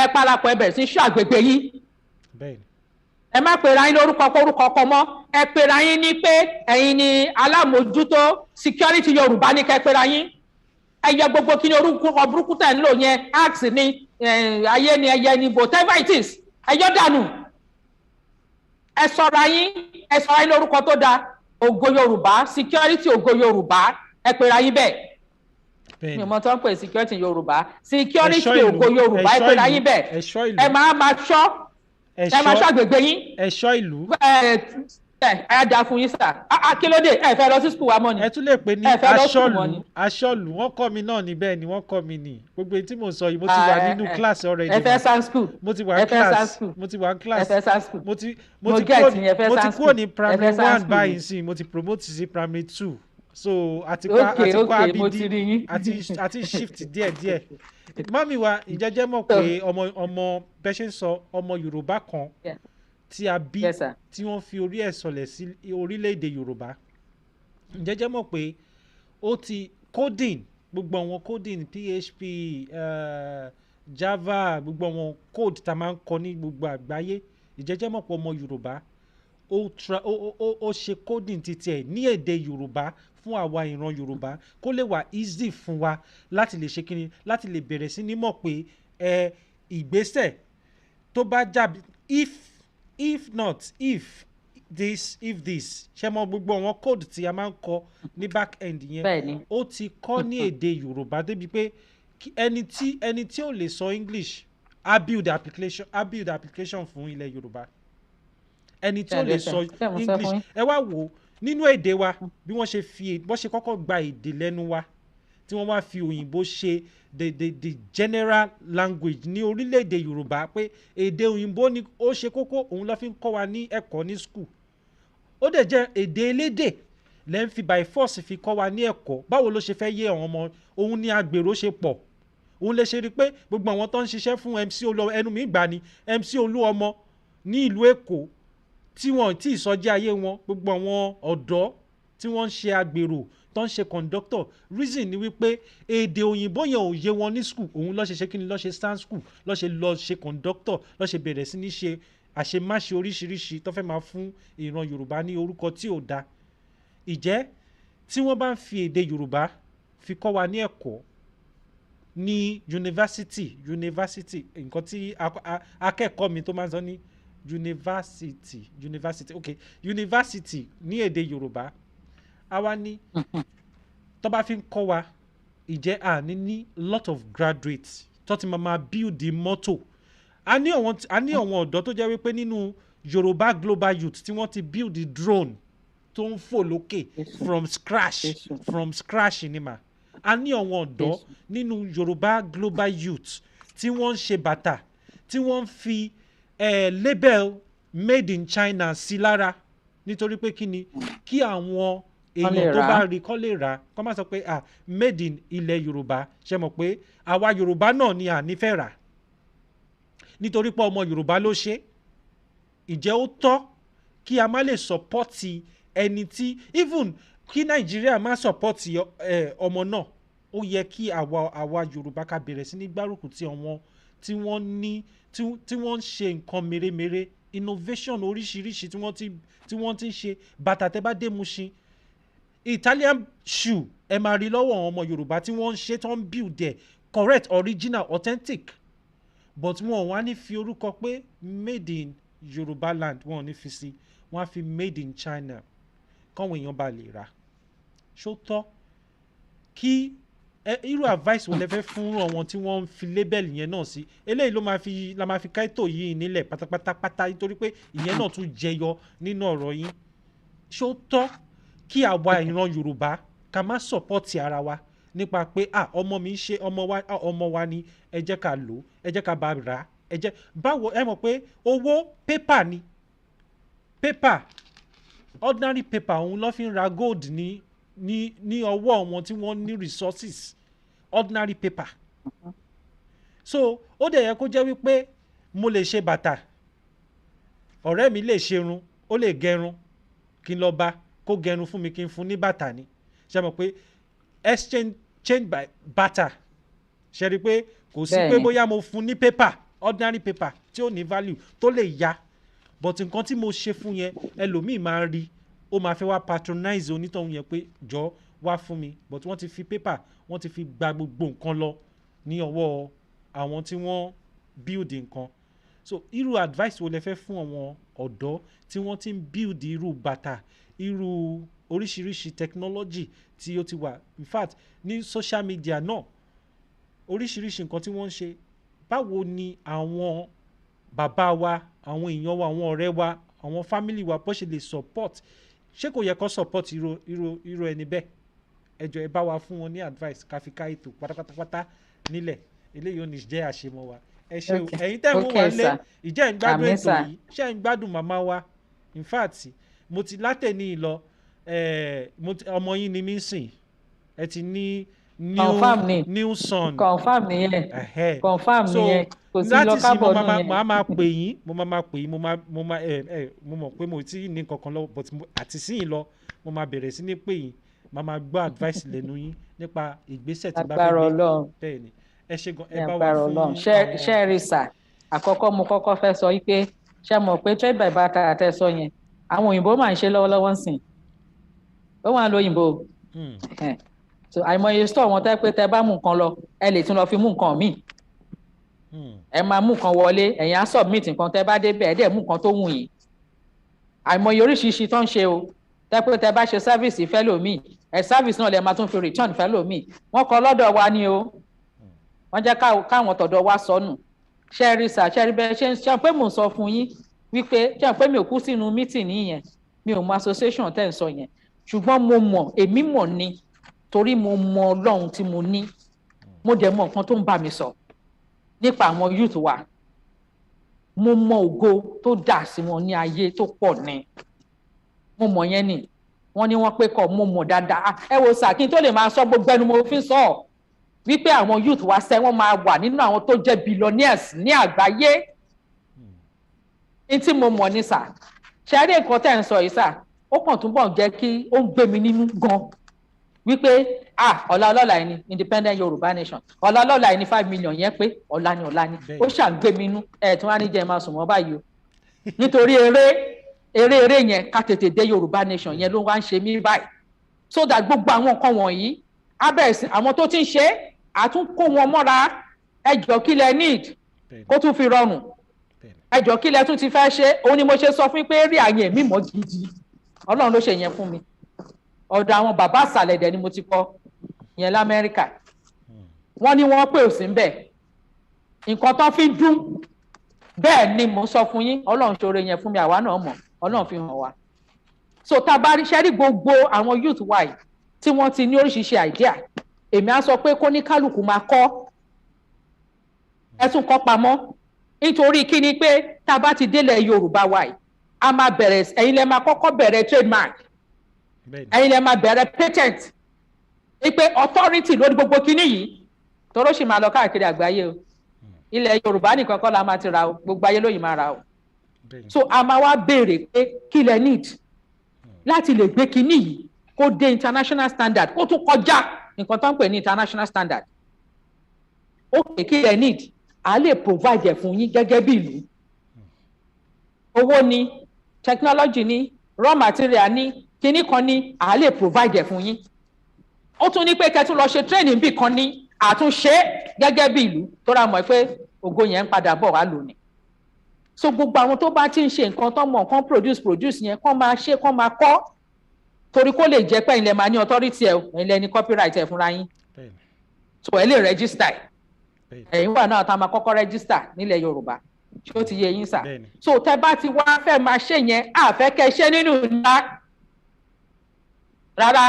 ẹ bẹ̀rẹ̀ sí ṣọ́ àgbègbè yìí ẹ má pera yín lórúkọ kọ mọ́ ẹ pera yín ní pé ẹ̀yin ni alámòjútó security Yorùbá ní kẹ́ pera yín ẹ yẹ gbogbo kí ni orúkọ burúkú tẹ̀ ń lò yẹn axe ni ayé ni ẹyẹ ni whatever it is ẹ yọ dànù ẹ sọra yín lórúkọ tó dáa ògo Yorùbá security ògo Yorùbá ẹ pera yín bẹ́ẹ̀ mi mọ tó ń pè security Yorùbá security ògo Yorùbá ẹ pera yín bẹ́ẹ̀ ẹ máa ṣọ́ àgbègbè yín ẹ̀ṣọ́ ìlú ẹ dá fún yín sà kí ló dé ẹ fẹ́ lọ sí school wa mọ́ ni ẹ tún lè pè ní aṣọ́lù wọ́n kọ́ mi náà níbẹ̀ ni wọ́n kọ́ mi ní gbogbo tí mo sọ yìí mo ti wà nínú class already ẹ fẹ́ san school mo ti wà ní class mo ti kúrò ní primary 1 báyìí sí mo ti promote sí primary 2 so àti abidi àti shift díẹ̀díẹ̀ mọ́mí wa ìjẹ́jẹ́ mọ̀ pé ọmọ bẹ́ẹ̀ ṣe ń sọ ọmọ Yorùbá kan tí a bí tí wọ́n fi orí ẹ̀ sọlẹ̀ sí orílẹ̀-èdè Yorùbá ìjẹ́jẹ́ mọ̀ pé ó ti coding gbogbo àwọn coding PHP Java gbogbo àwọn code tá a máa ń kọ ní gbogbo àgbáyé ìjẹ́jẹ́ mọ̀ pé ọmọ Yorùbá ó ṣe coding títí ẹ̀ ní èdè Yorùbá fún àwa ìran Yorùbá kó lè wà easy fún wa láti lè ṣe kíni láti lè bẹ̀rẹ̀ sí ní mọ̀ pé ìgbésẹ̀ tó bá jábí if this if this ṣe mọ gbogbo àwọn code tí a máa ń kọ ní back end yẹn bẹ́ẹ̀ni ó ti kọ́ ní èdè Yorùbá débi pé ẹni tí ò lè sọ English á build application fún ilẹ̀ Yorùbá ẹni tí ò lè sọ English ẹ wá wò nínú èdè wa bí wọ́n ṣe kọ́kọ́ gba èdè lẹ́nu wa tí wọ́n wá fi òyìnbó ṣe the general language ní orílẹ̀-èdè Yorùbá pé èdè òyìnbó ni ó ṣe kókó òun ló fi ń kọ́ wa ní ẹ̀kọ́ ní school ó dẹ̀ jẹ́ èdè elédè lẹ́ ń fi by force fi kọ́ wa ní ẹ̀kọ́ báwo ló ṣe fẹ́ yé àwọn ọmọ òun ní agbèrò ṣe pọ̀ òun lè ṣe rí i pé gbogbo àwọn tó ń ṣiṣẹ́ fún MC Olúọmọ ẹnu mi gbà ní MC Olúọmọ ní ìlú Èkó tí wọ́n ti ìsọjí ayé wọn gbogbo àwọn ọ̀dọ́ tí wọ́n ń ṣe agbèrò tó ń ṣe conductor reason ni wípé èdè òyìnbó yẹn ò yé wọn ní school òun ló ṣe kí ni ló ṣe stand school ló ṣe conductor ló ṣe bẹ̀rẹ̀ sí ní ṣe àṣemáṣe oríṣiríṣi tó fẹ́ máa fún ìran Yorùbá ní orúkọ tí ò dáa ìjẹ́ tí wọ́n bá ń fi èdè Yorùbá fi kọ́ wa ní ẹ̀kọ́ ní yunifásitì nǹkan tí akẹ́kọ̀ọ́ mi tó máa ń sọ ní yunifásitì ní èdè Yorùbá àwa ní tó bá fi ń kọ́ wa ìjẹ́ ní lot of graduates tó ti máa build the motto a ní àwọn ọ̀dọ́ tó jẹ́ wípé nínú Yorùbá Global Youth tí wọ́n ti build the drone tó ń fò lókè from scratch ni mà a ní àwọn ọ̀dọ́ nínú Yorùbá Global Youth tí wọ́n ń ṣe bàtà tí wọ́n ń fi label made in China sí lára nítorí pé kí ni kí àwọn èèyàn tó bá rí kọ́ lè rà kọ́ máa sọ pé made in ilẹ̀ Yorùbá ṣe mọ̀ pé àwa Yorùbá náà ni à nífẹ̀ẹ́ rà nítorí pé ọmọ Yorùbá ló ṣe ìjẹ́ ó tọ́ kí a má lè sọpọ́tì ẹni tí even kí Nàìjíríà má sọpọ́tì ọmọ náà ó yẹ kí àwa Yorùbá ká bẹ̀rẹ̀ sí ní gbárùkù tí àwọn tí wọ́n ń ṣe nǹkan mèremère innovation oríṣiríṣi tí wọ́n ti ń ṣe bàtà tẹ́ bá dé Mushin Italian shoe ẹ máa rí lọ́wọ́ àwọn ọmọ Yorùbá tí wọ́n ń ṣe tó ń build ẹ̀ correct original authentic but wọn wá ní fi orúkọ pé made in Yorùbá land wọn ò ní fi sí wọn á fi made in China káwọn èèyàn bá lè rà ṣó tọ́ kí irú advice wo lẹ fẹ́ fún àwọn tí wọ́n ń fi label yẹn náà sí eléyìí la máa fi ká ètò yìí nílẹ̀ pátápátá nítorí pé ìyẹn náà tún jẹyọ nínú ọ̀rọ̀ yín ṣó tọ́ kí àwa ìran Yorùbá ká má sọpọ́tì ara wa nípa pé ọmọ mi ń ṣe ọmọ wa ni ẹ jẹ́ ká lò ẹ jẹ́ ká bá rà á ẹ jẹ́ báwo ẹ mọ̀ pé owó pépà ni pépà ordinary paper òun ló fi ń ra gold ní ọwọ́ wọn tí wọ́n ní resources ordinary paper so ó dẹ̀ yẹ kó jẹ́ wípé mo lè ṣe bàtà ọ̀rẹ́ mi lè ṣerun ó lè gẹrun kí n lọ bá kó gẹrun fún mi kí n fún ní bàtà ni ṣe mọ̀ pé change by barter ṣe rí i pé kò sí pé bóyá mo fún ní paper ordinary paper tí ó ní value tó lè ya but nǹkan tí mo ṣe fún yẹn ẹlòmíì máa rí ó máa fẹ́ wá patronize onítọ̀hún yẹn pé jọ wá fún mi but wọ́n ti fi paper wọ́n ti fi gba gbogbo nǹkan lọ ní ọwọ́ àwọn tí wọ́n build nǹkan so irú advice wo lẹ fẹ́ fún àwọn ọ̀dọ́ tí wọ́n ti ń build irú bàtà irú oríṣiríṣi technology tí ó ti wà in fact ní social media náà oríṣiríṣi nǹkan tí wọ́n ń ṣe báwo ni àwọn bàbá wa àwọn èèyàn wa àwọn ọ̀rẹ́ wa àwọn family wa bó ṣe lè support ṣé kò yẹ kó support irú ẹni bẹ́ẹ̀ ẹ jọ̀ọ́ ẹ bá wa fún wọn ní advice ká fi ká ètò pátápátá nílẹ̀ eléyìí ò ní jẹ́ àṣemọ wa ẹ ṣe ẹ̀yin tẹ́ ń wò wá lé ìjẹ́ ń gbádùn ètò yìí ṣé ń gbádùn màmá wa in fact mo ti látẹ̀ní lọ ọmọ yín ni mí sìn ẹ ti ní new son confam nìyẹn confam nìyẹn kò sí lọ kábọ̀ nù yẹn. mo máa pè yín mo mọ̀ pé mo ti ní kankan lọ́wọ́ but àti síyìn lọ mo máa bẹ̀rẹ̀ sí ní pè yín máa gbọ́ advice lẹ́nu yín nípa ìgbésẹ̀ tí bá fẹ́ gbé bẹ́ẹ̀ ni ẹ ṣe gan ẹ bá wà fún àwọn. ṣe rí sà àkọ́kọ́ mo kọ́kọ́ fẹ́ sọ wípé ṣe mọ̀ pé trade by barter àtẹ́sọ yẹn àwọn òyìnbó máa ń ṣe lọ́wọ́lọ́wọ́ sìn ó wà lóyìnbó so àìmọye store wọn tẹ́ pé tẹ́ bá mú nǹkan lọ ẹ lè tún lọ fi mú nǹkan míì ẹ máa mú nǹkan wọlé ẹ̀yin á submit nǹkan tẹ́ bá débẹ̀ ẹ̀ dẹ̀ mú nǹkan tó wù yín àìmọye oríṣiríṣi tó ń ṣe o tẹ́pẹ́ tẹ́ bá ṣe sáfíìsì fẹ́lòmíì sáfíìsì náà lè máa tún fi return fẹ́lòmíì wọ́n kọ́ lọ́dọ̀ wa ni o wọ́n jẹ́ káwọn tọ̀dọ̀ wa sọnù ṣẹ́rí sà ṣẹ́rí bẹ́ẹ̀ ṣe pé mò ń sọ fún yín wípé ṣe pé mi ò kú sínú mítìn nìyẹn mi ò mọ association tẹ́ ń sọ yẹn ṣùgbọ́n mo mọ̀ èmi mọ̀ ni torí mo mọ Ọlọ́run tí mo ní mo dẹ̀ mọ nǹkan tó ń bá mi sọ nípa àwọn youth wa mo mọ ògo tó dà sí wọn ní ayé tó pọ̀ ní mo mọ̀ yẹn ni wọ́n ní wọ́n pé kọ́ mo mọ̀ dáadáa ẹ wo sà kí n tó lè máa sọ gbogbo ẹnu mo fi sọ ọ́ wípé àwọn youth wa sẹ́ wọ́n máa wà nínú àwọn tó jẹ́ billionaires ní àgbáyé ní tí mo mọ̀ ní sà ṣe é rí nǹkan tẹ́ ń sọ yìí sà ó kàn túbọ̀ jẹ́ kí ó ń gbé mi nínú gan wípé ọ̀la ọlọ́la yìí ni independent Yorùbá nation ọ̀la ọlọ́la yìí ni 5 million yẹn pé ọ̀la ni ó ṣàgbé mi nínú tí wọ́n á ní jẹ́ máa sùn mọ́ báyìí o nítorí eré yẹn ká tètè dé Yorùbá nation yẹn ló wá ń ṣe mí báyìí so that gbogbo àwọn nǹkan wọ̀nyí abẹ́ẹ̀sì àwọn tó ti ń ṣe àtúnkó wọn mọ́ra ẹjọ́ kí lẹ need kó tún fi rọrùn ẹjọ́ kí lẹ tún ti fẹ́ ṣe òun ni mo ṣe sọ fún pé rí àyè mi mọ́ gidi Ọlọ́run ló ṣe yẹn fún mi ọ̀dọ̀ àwọn bàbá àsàlẹ̀dẹ̀ ni mo ti kọ́ yẹn l'Amẹ́ríkà wọ́n ní wọ́n pè òsì ń bẹ̀ nǹkan tó fi dún bẹ́ẹ̀ ni mo sọ fún yín Ọlọ́run ṣoore yẹn fún mi àwa náà mọ̀ Ọlọ́run fi hàn wá so tá a bá rí ṣẹ́rí gbogbo àwọn youth wa yìí tí wọ́n ti ní oríṣiríṣi idea èmi á sọ pé kó ní kálukú máa kọ́ ẹ̀sùn kọ́ pamọ́ nítorí kí ni pé tá a bá ti délẹ̀ Yorùbá wa yìí a máa bẹ̀rẹ̀ ẹ̀yin lẹ máa kọ́kọ́ bẹ̀rẹ̀ trademark ẹ̀yin lẹ máa bẹ̀rẹ̀ patent wípé authority lórí gbogbo kinní yìí tọ́rọ́ sì máa lọ káàkiri àgbáyé o ilẹ̀ Yorùbá nìkan kọ́ la máa ti ra o gbogbo ayé lóyìn máa ra o so a máa wá béèrè pé kí lẹ need láti lè gbé kinní yìí kó dé international standard kó tún kọjá nǹkan tó ń pè ní international standard okay kí lẹ need a lè provide ẹ̀ fún yín gẹ́gẹ́ bí ìlú owó ni technology ni raw material ni kinní kan ni a lè provide ẹ̀ fún yín ó tún ní pé kẹtún lọ ṣe training bí kan ní àtúnṣe gẹ́gẹ́ bí ìlú tó ra mọ̀ pé ògo yẹn ń padà bọ̀ wá lónìí so gbogbo àwọn tó bá ti ń ṣe nǹkan tó mọ̀ nǹkan produce yẹn kán máa ṣe kán máa kọ́ torí kó lè jẹ́ pé ilẹ̀ máa ní authority ẹ̀ ilẹ̀ ní copyright ẹ̀ fúnra yín so ẹ lè register ẹ̀yin wà náà tá a máa kọ́kọ́ register nílẹ̀ Yorùbá ṣé ó ti yé yín sà so tẹ́ bá ti wá fẹ́ máa ṣe yẹn àfẹ́kẹ́ ṣe nínú ńlá rárá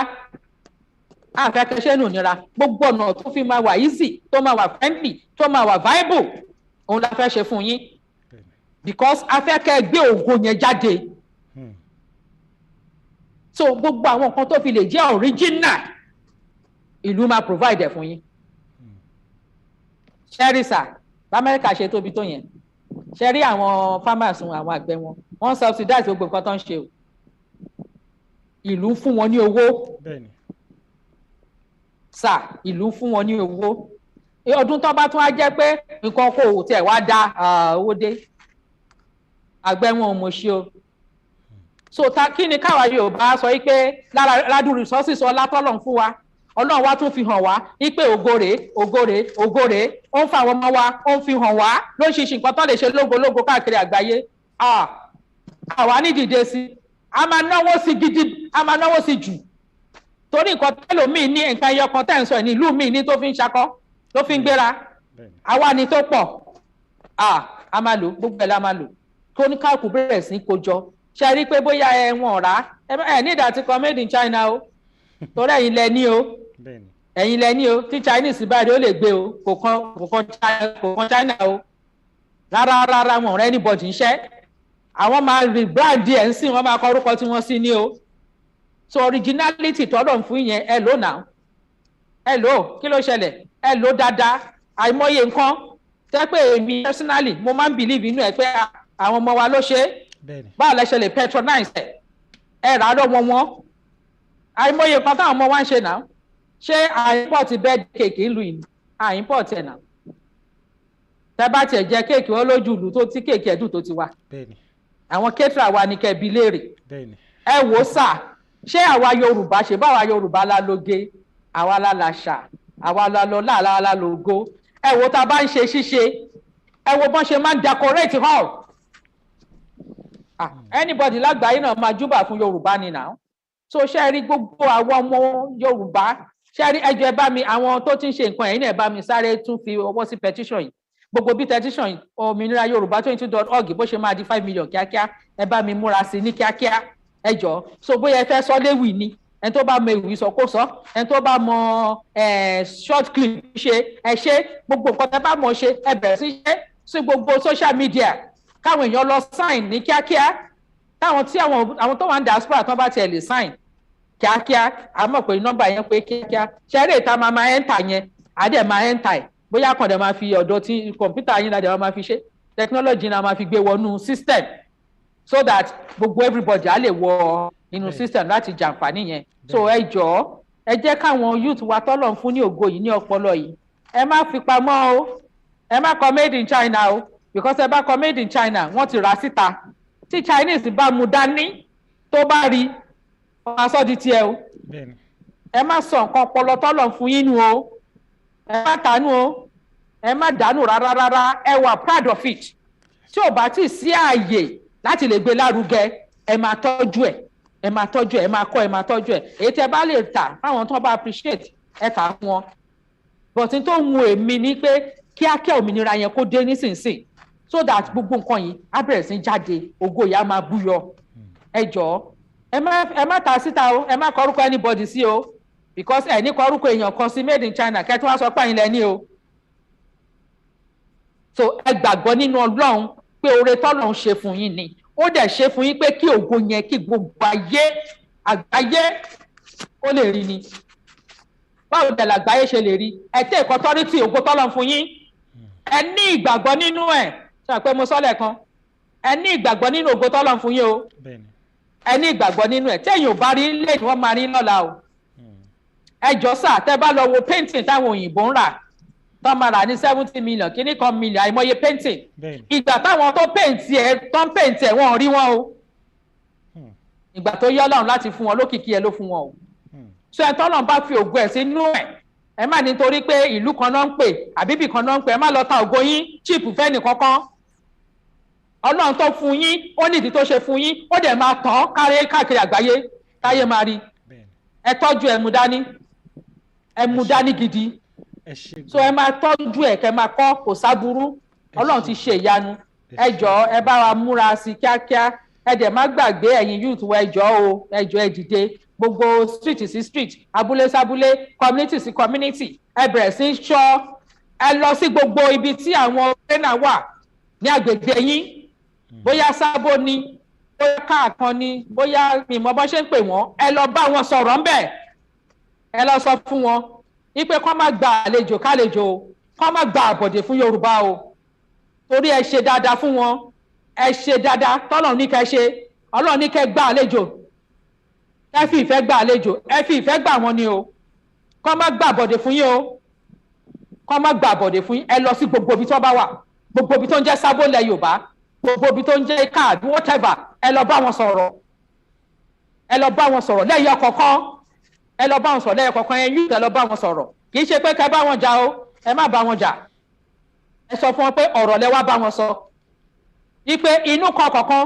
àfẹ́kẹ́ṣẹ́ nù nira gbogbo ọ̀nà tó fi máa wà easy tó máa wà friendly tó máa wà viable òun la fẹ́ ṣe fún yín because afẹ́kẹ́ gbé ògo yẹn jáde so gbogbo àwọn nǹkan tó fi lè jẹ́ original ìlú máa provide ẹ̀ fún yín ṣẹ́rí sà lamẹ́ríkà ṣe tóbi tó yẹn ṣẹ́rí àwọn farmers àwọn àgbẹ̀ wọn wọ́n subsidize gbogbo nǹkan tó ń ṣe o ìlú fún wọn ní owó sà ìlú fún wọn ní owó ọdún tó bá tún á jẹ́ pé nǹkan kò tiẹ̀ wá dá owó dé àgbẹ̀ wọn ò mọ̀ ṣe o so kí ni káwa Yorùbá sọ pé ládùn resources ọlá tọ́lọ̀ ń fún wa Ọlọ́run wa tún fi hàn wá pé ògòrè ó ń fa àwọn ọmọ wa ó ń fi hàn wá lóṣìṣì nǹkan tó lè ṣe lógológo káàkiri àgbáyé àwa ní dìde sí a máa náwó sí gidi a máa náwó sí jù torí nǹkan tẹ́lòmíì ní nǹkan ẹyọ kan tẹ́ ń sọ ní ìlú míì ní tó fi ń ṣakọ́ tó fi ń gbéra àwa ni tó pọ̀ a máa lò gbogbo ẹ̀ la máa lò kó ní káàkù bẹ̀rẹ̀ sí kó jọ ṣe rí pé bóyá wọn ọ̀rá ẹ ní ìdá tí kan made in China o torí ẹ̀yin lẹ ní o ẹ̀yin lẹ ní o tí Chinese báyìí ó lè gbé o kò kan China o rárá wọn ọ̀rẹ́ anybody ń ṣẹ́ àwọn máa rebrand ẹ̀ ń sìn wọ́n máa kọ orúkọ tí wọ́n sí ní o so originality tọ́lọ̀ ń fún yẹn ẹ lò náà ẹ lò kí ló ṣẹlẹ̀ ẹ lò dáadáa àìmọye nǹkan tẹ́ pé èmi personally mo máa ń believe inú ẹ pé àwọn ọmọ wa ló ṣe é báwo lẹ ṣe lè patronize ẹ rà á lọ́wọ́ wọn àìmọye nǹkan táwọn ọmọ wa ń ṣe náà ṣé àìpọ̀t bẹ́ẹ̀ kéèkì ń lu ìlú àìpọ̀t ẹ̀ náà tẹ́ bá tiẹ̀ jẹ kéèkì wọn lójú ìlú tó tí kéèkì ẹ̀dùn tó ti wà àwọn kéètìrà wa ní kẹ́ẹ̀bí léèrè ẹ wò ó sà ṣé àwa Yorùbá ṣe báwa Yorùbá la lóge àwa la làṣà àwa la lọ láàlá la lógo ẹ wo tá a bá ń ṣe ṣíṣe ẹ wo bọ́n ṣe máa ń decorate hall anybody lágbàáyé náà máa júbà fún Yorùbá ni now so ṣe rí gbogbo àwọn ọmọ Yorùbá ṣe rí ẹjọ́ ẹ bá mi àwọn tó ti ń ṣe nǹkan ẹ̀yin náà ẹ bá mi sáré tún fi ọwọ́ sí petition yìí gbogbo bí petition òmìnira Yorùbá 22.org bó ṣe máa di 5 million kíákíá ẹ bá mi múra sí ní kíákíá ẹjọ́ so bóyá ẹ fẹ́ sọ léwì ni ẹni tó bá mọ ìwì sọ kó sọ ẹni tó bá mọ short clip ṣe ẹ ṣe gbogbo nǹkan tẹ́ bá mọ̀ ṣe ẹ bẹ̀rẹ̀ sí ṣe sí gbogbo social media káwọn èèyàn lọ sign ní kíákíá táwọn tí àwọn tó wà ní diaspora tán bá tiẹ̀ lè sign kíákíá a mọ̀ pé nọ́mbà yẹn pé kíákíá ṣẹ́rẹ́ ìta máa enter yẹn àdẹ̀ máa enter ẹ̀ bóyá kàn dẹ̀ máa fi ọ̀dọ̀ tí kọ̀ǹpútà yín ládẹ̀ máa fi ṣe technology náà máa fi gbé wọnú system so that gbogbo everybody á lè wọ inú system láti jàǹfààní yẹn so ẹ jọ̀ọ́ ẹ jẹ́ káwọn youth wa tọ́lọ̀ ń fún ní ògo yìí ní ọpọlọ yìí ẹ má fi pamọ́ o ẹ má kọ made in China o because ẹ bá kọ made in China wọ́n ti rà síta tí Chinese bá mu dání tó bá rí wọ́n á sọ di tiẹ̀ o ẹ má sọ nǹkan ọpọlọ tọ́lọ̀ ń fún yín nu o ẹ má tánú o ẹ má dànù rárá ẹ wà proud of it tí ò bá tí sí ààyè láti lè gbé lárugẹ ẹ máa tọ́jú ẹ ẹ máa tọ́jú ẹ máa kọ́ ẹ máa tọ́jú ẹ èyí tẹ́ bá lè tà fáwọn tó bá appreciate ẹ tà fún wọn but tó ń mu èmi ní pé kíákíá òmìnira yẹn kó dé nísinsìnyí so that gbogbo nǹkan yìí á bẹ̀rẹ̀ sí jáde ògo yìí á máa búyọ ẹ jọ̀ọ́ ẹ má ta síta o ẹ má kọ orúkọ anybody sí o because ẹ ní kọ orúkọ èèyàn kan sí made in China kẹ́tí wọ́n sọ pé àyìn lẹ́ni o so ẹ gbàgbọ́ nínú Ọlọ́run pé oore tọ́lọ́run ṣe fún yín ni ó dẹ̀ ṣe fún yín pé kí ògo yẹn kí gbogbo àgbáyé ó lè rí ni báwo dẹ̀ làgbáyé ṣe lè rí ẹ tẹ́ ẹ̀kọ́ tọ́rítì ògo tọ́lọ́run fún yín ẹ ní ìgbàgbọ́ nínú ẹ̀ ṣe àpẹ mo sọ́lẹ̀ kan ẹ ní ìgbàgbọ́ nínú ògo tọ́lọ́run fún yín o ẹ ní ìgbàgbọ́ nínú ẹ̀ tẹ́yìn ò bá rí lè ní wọ́n máa rí lọ́la o ẹ jọ sà tẹ́ bá lọ wo painting táwọn òyìnbó ń rà tó máa rà ní 70 million kíní kan million àìmọye painting ìgbà táwọn tó painti ẹ̀ wọ́n rí wọn o ìgbà tó yọ Ọlọ́run láti fún wọn lókìkí ẹ ló fún wọn o so ẹ tọ́lọ́run bá fi ògo ẹ̀ sínú ẹ̀ ẹ má nítorí pé ìlú kan náà ń pè àbíbì kan náà ń pè ẹ má lọ ta ògo yín chip fẹ́ni kankan Ọlọ́run tó fún yín ó nídìí tó ṣe fún yín ó dẹ̀ máa tàn káàkiri àgbáyé táyé máa rí ẹ tọ́jú ẹ mú dání gidi so ẹ máa tọ́jú ẹ̀ kẹ́ máa kọ́ kò sábúrú Ọlọ́run ti ṣe ìyanu ẹ jọ̀ọ́ ẹ bá wa múra sí kíákíá ẹ dẹ̀ má gbàgbé ẹ̀yin youth wa ẹ jọ̀ọ́ o ẹ jọ̀ọ́ ẹ dìde gbogbo street sí street abúlé sábúlé community sí community ẹ bẹ̀rẹ̀ sí ṣọ́ ẹ lọ sí gbogbo ibi tí àwọn trainer wà ní agbègbè yín bóyá sábó ni bóyá káàkan ni bóyá mímọ́ bọ́ ṣe ń pè wọ́n ẹ lọ bá wọn sọ̀rọ̀ ńbẹ̀ ẹ lọ sọ fún wọn ipe kọ́ má gba àlejò kálejò kọ́ má gba àbọ̀dè fún Yorùbá o torí ẹ ṣe dáadáa fún wọn ẹ ṣe dáadáa tọ́lọ̀ ní kẹ́ ṣe Ọlọ́run ní kẹ́ gba àlejò ẹ fi ìfẹ́ gba àlejò ẹ fi ìfẹ́ gbà wọn ni o kọ́ má gba àbọ̀dè fún yín o kọ́ má gba àbọ̀dè fún yín ẹ lọ sí gbogbo ibi tó bá wà gbogbo ibi tó ń jẹ́ sábó lẹ̀ Yorùbá gbogbo ibi tó ń jẹ́ káàdì whatever ẹ lọ bá wọn sọ̀rọ̀ ẹ lọ bá wọn sọ̀rọ̀ lẹ́yìn ọ̀kọ̀ọ̀kan ẹ lọ bá wọn sọ̀rọ̀ lẹ́yìn ọ̀kọ̀ọ̀kan yẹn yóò lọ bá wọn sọ̀rọ̀ kì í ṣe pé ká bá wọn jà o ẹ má bá wọn jà ẹ sọ fún wọn pé ọ̀rọ̀ lẹ wá bá wọn sọ wípé inú kan kọ̀ọ̀kan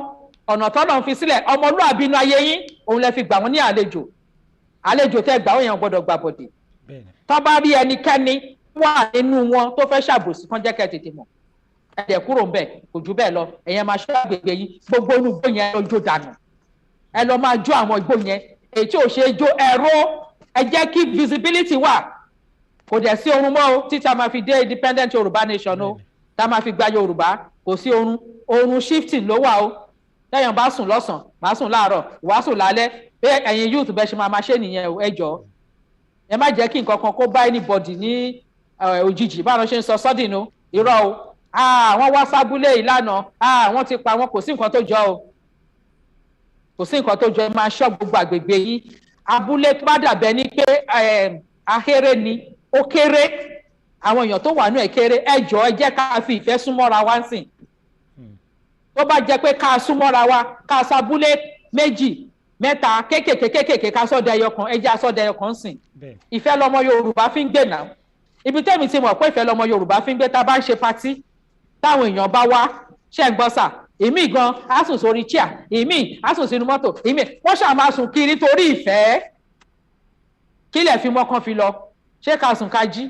ọ̀nà tọ́lọ̀ ń fi sílẹ̀ ọmọlúàbí inú ayé yín òun lẹ fi gbà wọ́n ní àlejò tẹ́ gbà wọ́n yẹn gbọ́dọ̀ gbà bọ̀dẹ̀ tó bá rí ẹnikẹ́ni wà nínú wọn tó fẹ́ ṣàbòsí kan jẹ́ kẹ́ tètè mọ̀ ẹ̀dẹ̀ kúrò ń bẹ̀ kò jù bẹ́ẹ̀ lọ ẹ̀yẹn máa ṣọ́ àgbègbè yín gbogbo inú igbó yẹn lọ jó dànù ẹ lọ máa jó àwọn igbó yẹn èyí tí ò ṣe é jó ẹ̀rọ ẹ jẹ́ kí visibility wà kò dẹ̀ sí orun mọ́ o títí a máa fi dé independent Yorùbá nation o tá a máa fi gba Yorùbá kò sí orun shifting ló wà o tẹ́yàn bá sùn lọ́sàn máa sùn láàárọ̀ wàá sùn lálẹ́ pé ẹ̀yin youth bẹ́ẹ̀ ṣe máa ṣe nìyẹn o ẹ jọ̀ọ́ ẹ má jẹ́ kí nǹkan kan kó bá anybody ní òjijì báwọn ṣe ń sọ sọ́dìn o irọ́ o wọ́n wá sábúlé ìlànà wọ́n ti pa wọn kò sí nǹkan tó jọ o kò sí nǹkan tó jọ ẹ máa ṣọ́ gbogbo àgbègbè yìí abúlé tó bá dàbẹ́ ní pé ahéré ni ó kéré àwọn èèyàn tó wà ní ẹ̀ kéré ẹ jọ̀ọ́ ẹ jẹ́ ká fi ìfẹ́ súnmọ́ra wá sìn tó bá jẹ́ pé ká súnmọ́ra wa ká sábúlé méjì mẹ́ta kéékèèké ká sọ́dọ̀ ẹyọ kan ẹ jẹ́ àsọ́dọ̀ ẹyọ kan sìn ìfẹ́ lọmọ Yorùbá fi ń gbé náà ibi tẹ́mi ti mọ̀ pé ìfẹ́ lọmọ Yorùbá fi ń gbé tá a bá ń ṣe patí táwọn èèyàn bá wá ṣe ń gbọ́ sà èmi gan á sùn sórí chair, èmi á sùn sínú mọ́tò, èmi wọ́n ṣáà máa sùn kiri torí ìfẹ́. kílẹ̀ fi mọ́kàn fi lọ, ṣé ká sùn ká jí?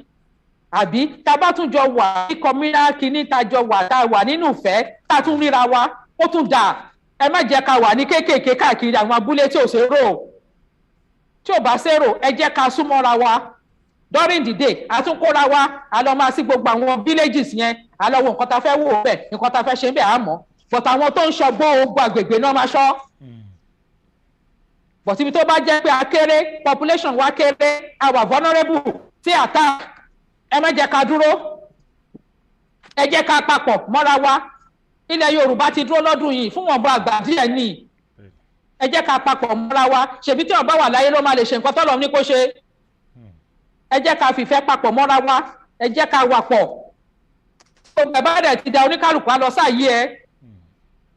àbí tá a bá tún jọ wà ní communal kìíní tá a jọ wà tá a wà nínú ìfẹ́ tá a tún ríra wa ó tún dà. ẹ má jẹ́ ká wà ní kéékèèké káàkiri àwọn abúlé tí ò ṣèrò, tí ò bá ṣèrò ẹ jẹ́ ká súnmọ́ra wa during the day. a tún kóra wa a lọ máa sí gbogbo àwọn villages yẹn, a lọ wo nǹkan tá a fẹ́ wò bẹ́ẹ̀, nǹkan tá a fẹ́ ṣe bẹ́ẹ̀ á mọ̀. but àwọn tó ń ṣọgbọ́n ogun àgbègbè náà máa ṣọ́. but ibi tó bá jẹ́ pé a kéré, population wa kéré, a wà vulnerable sí attack, ẹ má jẹ́ ká dúró, ẹ jẹ́ ká papọ̀ mọ́ra wa. ilẹ̀ Yorùbá ti dúró lọ́dún yìí fún wọn bọ àgbà díẹ̀ ní, ẹ jẹ́ ká papọ̀ mọ́ra wa. ṣèbí tí wọn bá wà láyé ló máa lè ṣe nǹkan tọ́lọ́run ní kó ṣe. ẹ jẹ́ ká fìfẹ́ papọ̀ mọ́ra wa, ẹ jẹ́ ká wà pọ̀. gbogbo ẹ̀ bá dẹ̀ ti da oníkálùkù á lọ sáàyè ẹ.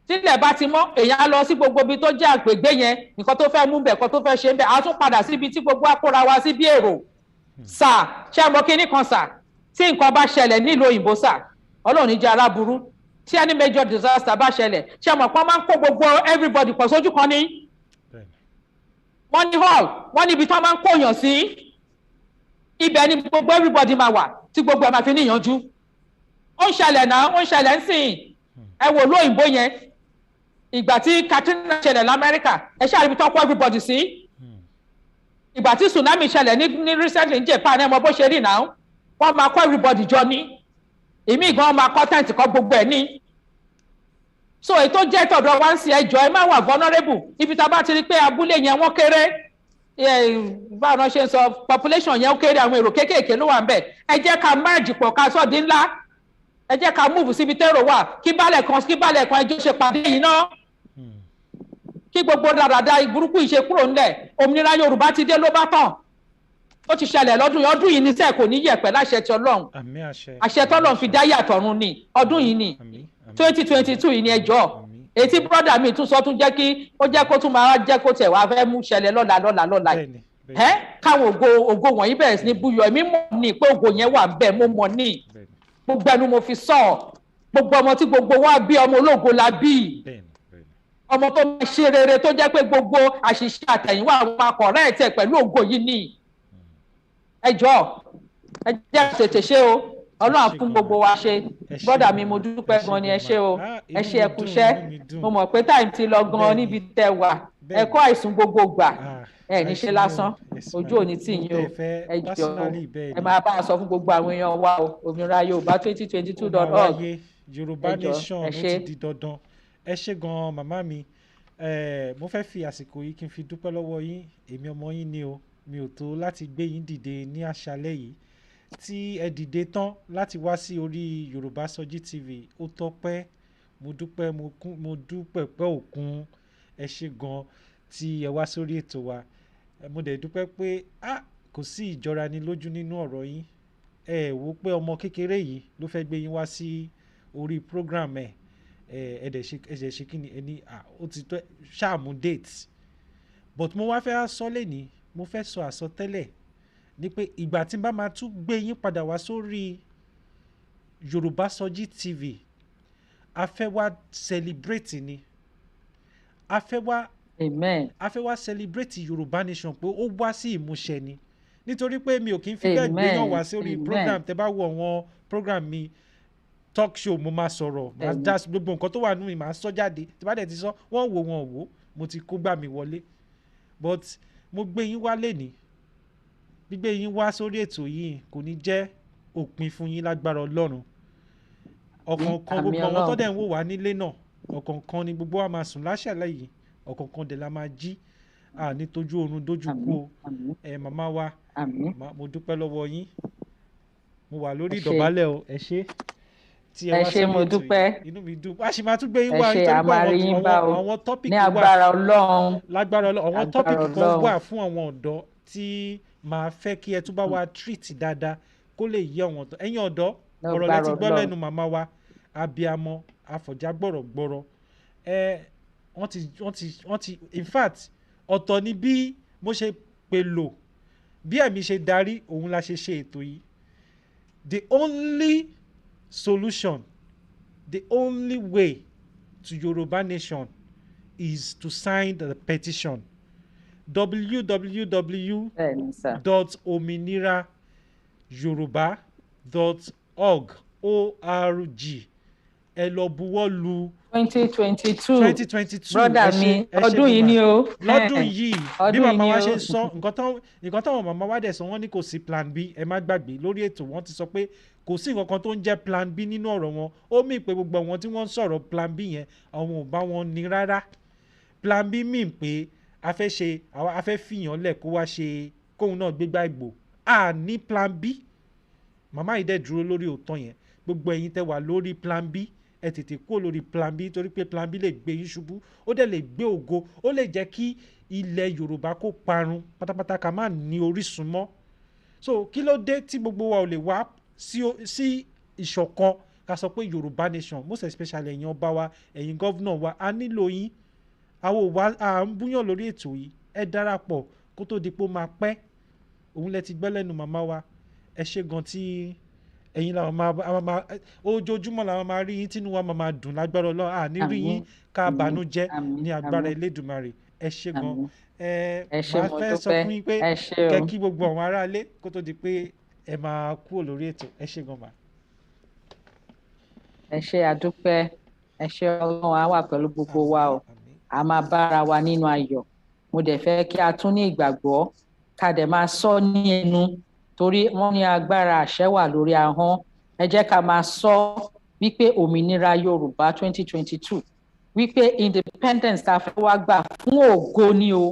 tílẹ̀ bá ti mọ́ èèyàn á lọ sí gbogbo ibi tó jẹ́ àgbègbè yẹn, nǹkan tó fẹ́ mú bẹ̀, nǹkan tó fẹ́ ṣe bẹ̀, á tún padà síbi tí gbogbo àkóra wa sí bí èrò. sà ṣé mo kí ní kan sà, tí nǹkan bá ṣẹlẹ̀ nílùú òyìnbó sà, Ọlọ́run ní jẹ́ aláburú, tí any major disaster bá ṣẹlẹ̀, ṣé mo pọ́n máa ń kó gbogbo everybody pọ̀ sójú kan ní. wọ́n ní hall, wọ́n ní ibi tí wọ́n máa ń kóyàn sí, ibẹ̀ ni gbogbo everybody máa wà tí gbogbo ẹ̀ máa fi níyànjú. ó ń ṣẹlẹ̀ náà, ó ń ṣẹlẹ̀ ń sìn. ẹ wò lóyìnbó yẹn, ìgbà tí Katrina ṣẹlẹ̀ lamẹ́ríkà, ẹ ṣáà ibi tó kó everybody sí. ìgbà tí tsunami ṣẹlẹ̀ ní recently ní Japan, ẹ mọ bó ṣe rí náà, wọ́n máa kó everybody jọ ní. èmi gan máa kọ́ tẹ́ǹtì kọ́ gbogbo ẹ̀ ní. so èyí tó jẹ́ tọ̀dọ̀ wá ń sin ẹjọ́ ẹ má wà vulnerable. ibi tá a bá ti rí pé abúlé yẹn wọ́n kéré, báwọn ṣe ń sọ population yẹn ó kéré, àwọn èrò kéékèèké ló wà ń bẹ̀, ẹ jẹ́ ká merge pọ̀ ká sọ́ di ńlá. ẹ jẹ́ ká move síbi tẹ́rọ wà, kí bálẹ̀ kan ẹjọ́ ṣe pàdé yìí náà. kí gbogbo dáradára burúkú ìṣe kúrò ńlẹ̀. òmìnira Yorùbá ti dé ló bá tàn. ó ti ṣẹlẹ̀ lọ́dún yìí, ọdún yìí ní sẹ́ẹ̀ kò ní yẹ̀ pẹ̀lú àṣẹ ti Ọlọ́run. àṣẹ tọ́lọ́run fi dá yàtọ̀run ni ọdún yìí ni 2022 yìí ni ẹjọ́. ètí brọ́dà mi tún sọ tún jẹ́ kí ó jẹ́ kó tún máa jẹ́ kó tẹ̀ wá fẹ́ mú ṣẹlẹ̀ lọ́la yìí. káwọn ògo wọ̀nyí bẹ̀rẹ̀ sí ní búyọ. èmi mọ̀ ní pé ògo yẹn wà bẹ́ẹ̀, mo mọ̀ ní. gbogbo ẹnu mo fi sọ, gbogbo ọmọ tí gbogbo wa bí ọmọ ológo la bí. ọmọ tó máa ṣe rere tó jẹ́ pé gbogbo àṣìṣe àtẹ̀yìnwá àwọn máa correct ẹ̀ pẹ̀lú ògo yìí ni. ẹ jọ̀ọ́ ẹ jẹ́ tètè ṣe o, Ọlọ́run á fún gbogbo wa ṣe. bọ́dà mi mo dúpẹ́ gan ni, ẹ ṣé o, ẹ ṣé ẹ kúṣẹ́. mo mọ̀ pé time ti lọ gan níbi tẹ́ wà, ẹ kọ́ àìsùn gbogbo gbà, ẹ ní ṣe lásán, ojú òní tì yín o. ẹ jọ̀ọ́ ẹ máa bá a sọ fún gbogbo àwọn èèyàn wa o, òmìnira Yorùbá 2022.org. Yorùbá nation ló ti di dandan. ẹ ṣé gan màmá mi. mo fẹ́ fi àsìkò yìí kí n fi dúpẹ́ lọ́wọ́ yín. èmi ọmọ yín ni o, mi ò tó láti gbé yín dìde ní àṣálẹ́ yìí. tí ẹ dìde tán láti wá sí orí Yorùbá Sọjí TV, ó tọ́pẹ́. mo dúpẹ́ mo dúpẹ́ pẹ́ òkun. ẹ ṣé gan tí ẹ wá sórí ètò wa. mo dẹ̀ dúpẹ́ pé kò sí ìjọra ní lójú nínú ọ̀rọ̀ yín. ẹ wò pé ọmọ kékeré yìí ló fẹ́ gbé yín wá sí orí program ẹ̀. ẹ dẹ̀ ṣe kí ni ẹni ó ti tó ṣáàmù date. but mo wá fẹ́ sọ lẹ́ni, mo fẹ́ sọ àsọtẹ́lẹ̀ ní pé ìgbà tí n bá máa tún gbé yín padà wá sórí Yorùbá Sọjí TV, a fẹ́ wá celebrate ni. a fẹ́ wá celebrate Yorùbá nation pé ó wá sí ìmúṣẹ ni. nítorí pé mi ò kí ń fi bẹ́ẹ̀ gbéyàn wá sí orí program. tẹ́ bá wo àwọn program mi talk show, mo máa sọ̀rọ̀, máa dá gbogbo nǹkan tó wà nínú mi máa sọ jáde. tí bá dẹ̀ ti sọ wọ́n wò mo ti kó gbà mí wọlé. but mo gbé yín wá lẹ́ni. gbígbé yín wá sórí ètò yìí kò ní jẹ́ òpin fún yín lágbára Ọlọ́run. ọ̀kọ̀ọ̀kan gbogbo àwọn tó dẹ̀ ń wò wá nílé náà, ọ̀kọ̀ọ̀kan ni gbogbo wa máa sùn láṣàlẹ̀ yìí, ọ̀kọ̀ọ̀kan dẹ̀ la máa jí ní tójú oorun dójú kú o. màmá wa, mo dúpẹ́ lọ́wọ́ yín. mo wà lórí ìdọ̀bálẹ̀ o, ẹ ṣé. ẹ ṣé mo dúpẹ́. inú mi dùn. a sì máa tún gbé yín wá nítorí pé àwọn tọ́pìkì wà lágbára Ọlọ́run. àwọn tọ́pìkì kan wà fún àwọn ọ̀dọ́ tí máa fẹ́ kí ẹ tún bá wa treat dáadáa kó lè yé àwọn ọ̀dọ́. ẹ̀yin ọ̀dọ́, ọ̀rọ̀ lẹ ti gbọ́ lẹ́nu màmá wa, abiyamọ afọ̀já gbọ̀rọ̀gbọ̀rọ̀. wọ́n ti in fact ọ̀tọ̀ ni bí mo ṣe pèlò, bí ẹ̀mí ṣe darí, òun la ṣe ṣe ètò yìí. the only solution, the only way to Yoruba Nation is to sign the petition www.ominirayoruba.org ẹ lọ buwọ́ lu 2022 brother mi ẹ ṣe ọdún yìí ni o lọ́dún yìí bí ọdún màmá yìí wa ni ṣe o. sọ nǹkan táwọn màmá wa dẹ̀ sọ wọ́n ní kò sí plan B ẹ má gbàgbé lórí ètò wọ́n ti sọ pé kò sí nǹkan kan tó ń jẹ́ plan B nínú ọ̀rọ̀ wọn ó mì pé gbogbo àwọn tí wọ́n ń sọ̀rọ̀ plan B yẹn àwọn ò bá wọn ní rárá plan B mì pé a fẹ́ fìyàn lẹ̀ kó wá ṣe kóun náà gbégbá ìgbò a ní plan B màmá yìí dẹ̀ dúró lórí òótọ́ yẹn gbogbo ẹ̀yin tẹ́ wà lórí plan B ẹ tètè kó lórí plan B torí pé plan B lè gbé yín ṣubú ó dẹ̀ lè gbé ògo ó lè jẹ́ kí ilẹ̀ Yorùbá kó parun pátápátá ká má ní orísun mọ́ so kí ló dé tí gbogbo wa ò lè wá sí ìṣọ̀kan ká sọ pé Yorùbá Nation most especially ẹ̀yin ọba wa ẹ̀yin gọ́vnà wa a nílò yín àwọn òwà à ń búyàn lórí ètò yìí ẹ darapọ̀ kó tó di pé ó máa pẹ́ òun lẹ ti gbọ́ lẹ́nu màmá wa ẹ ṣe gan tí ẹ̀yin làwọn máa ojoojúmọ́ làwọn máa rí yín tínú wa máa dùn lágbára Ọlọ́run à ní rí yín ká bànújẹ́ ní agbára Elédùmarè ẹ ṣe gan máa fẹ́ sọ fún yín pé kẹ́ kí gbogbo àwọn aráalé kó tó di pé ẹ máa kúrò lórí ètò ẹ ṣe gan ma. ẹ ṣe àdúpẹ́ ẹ ṣe Ọlọ́run á wà pẹ̀lú gbogbo wa o a máa bára wa nínú ayọ̀ mo dẹ̀ fẹ́ kí a tún ní ìgbàgbọ́ ká dẹ̀ máa sọ ní ẹnu torí wọ́n ní agbára àṣẹ wà lórí ahọ́n ẹ jẹ́ ká máa sọ wípé òmìnira Yorùbá 2022 wípé independence tá a fẹ́ wá gbà fún ògo ni o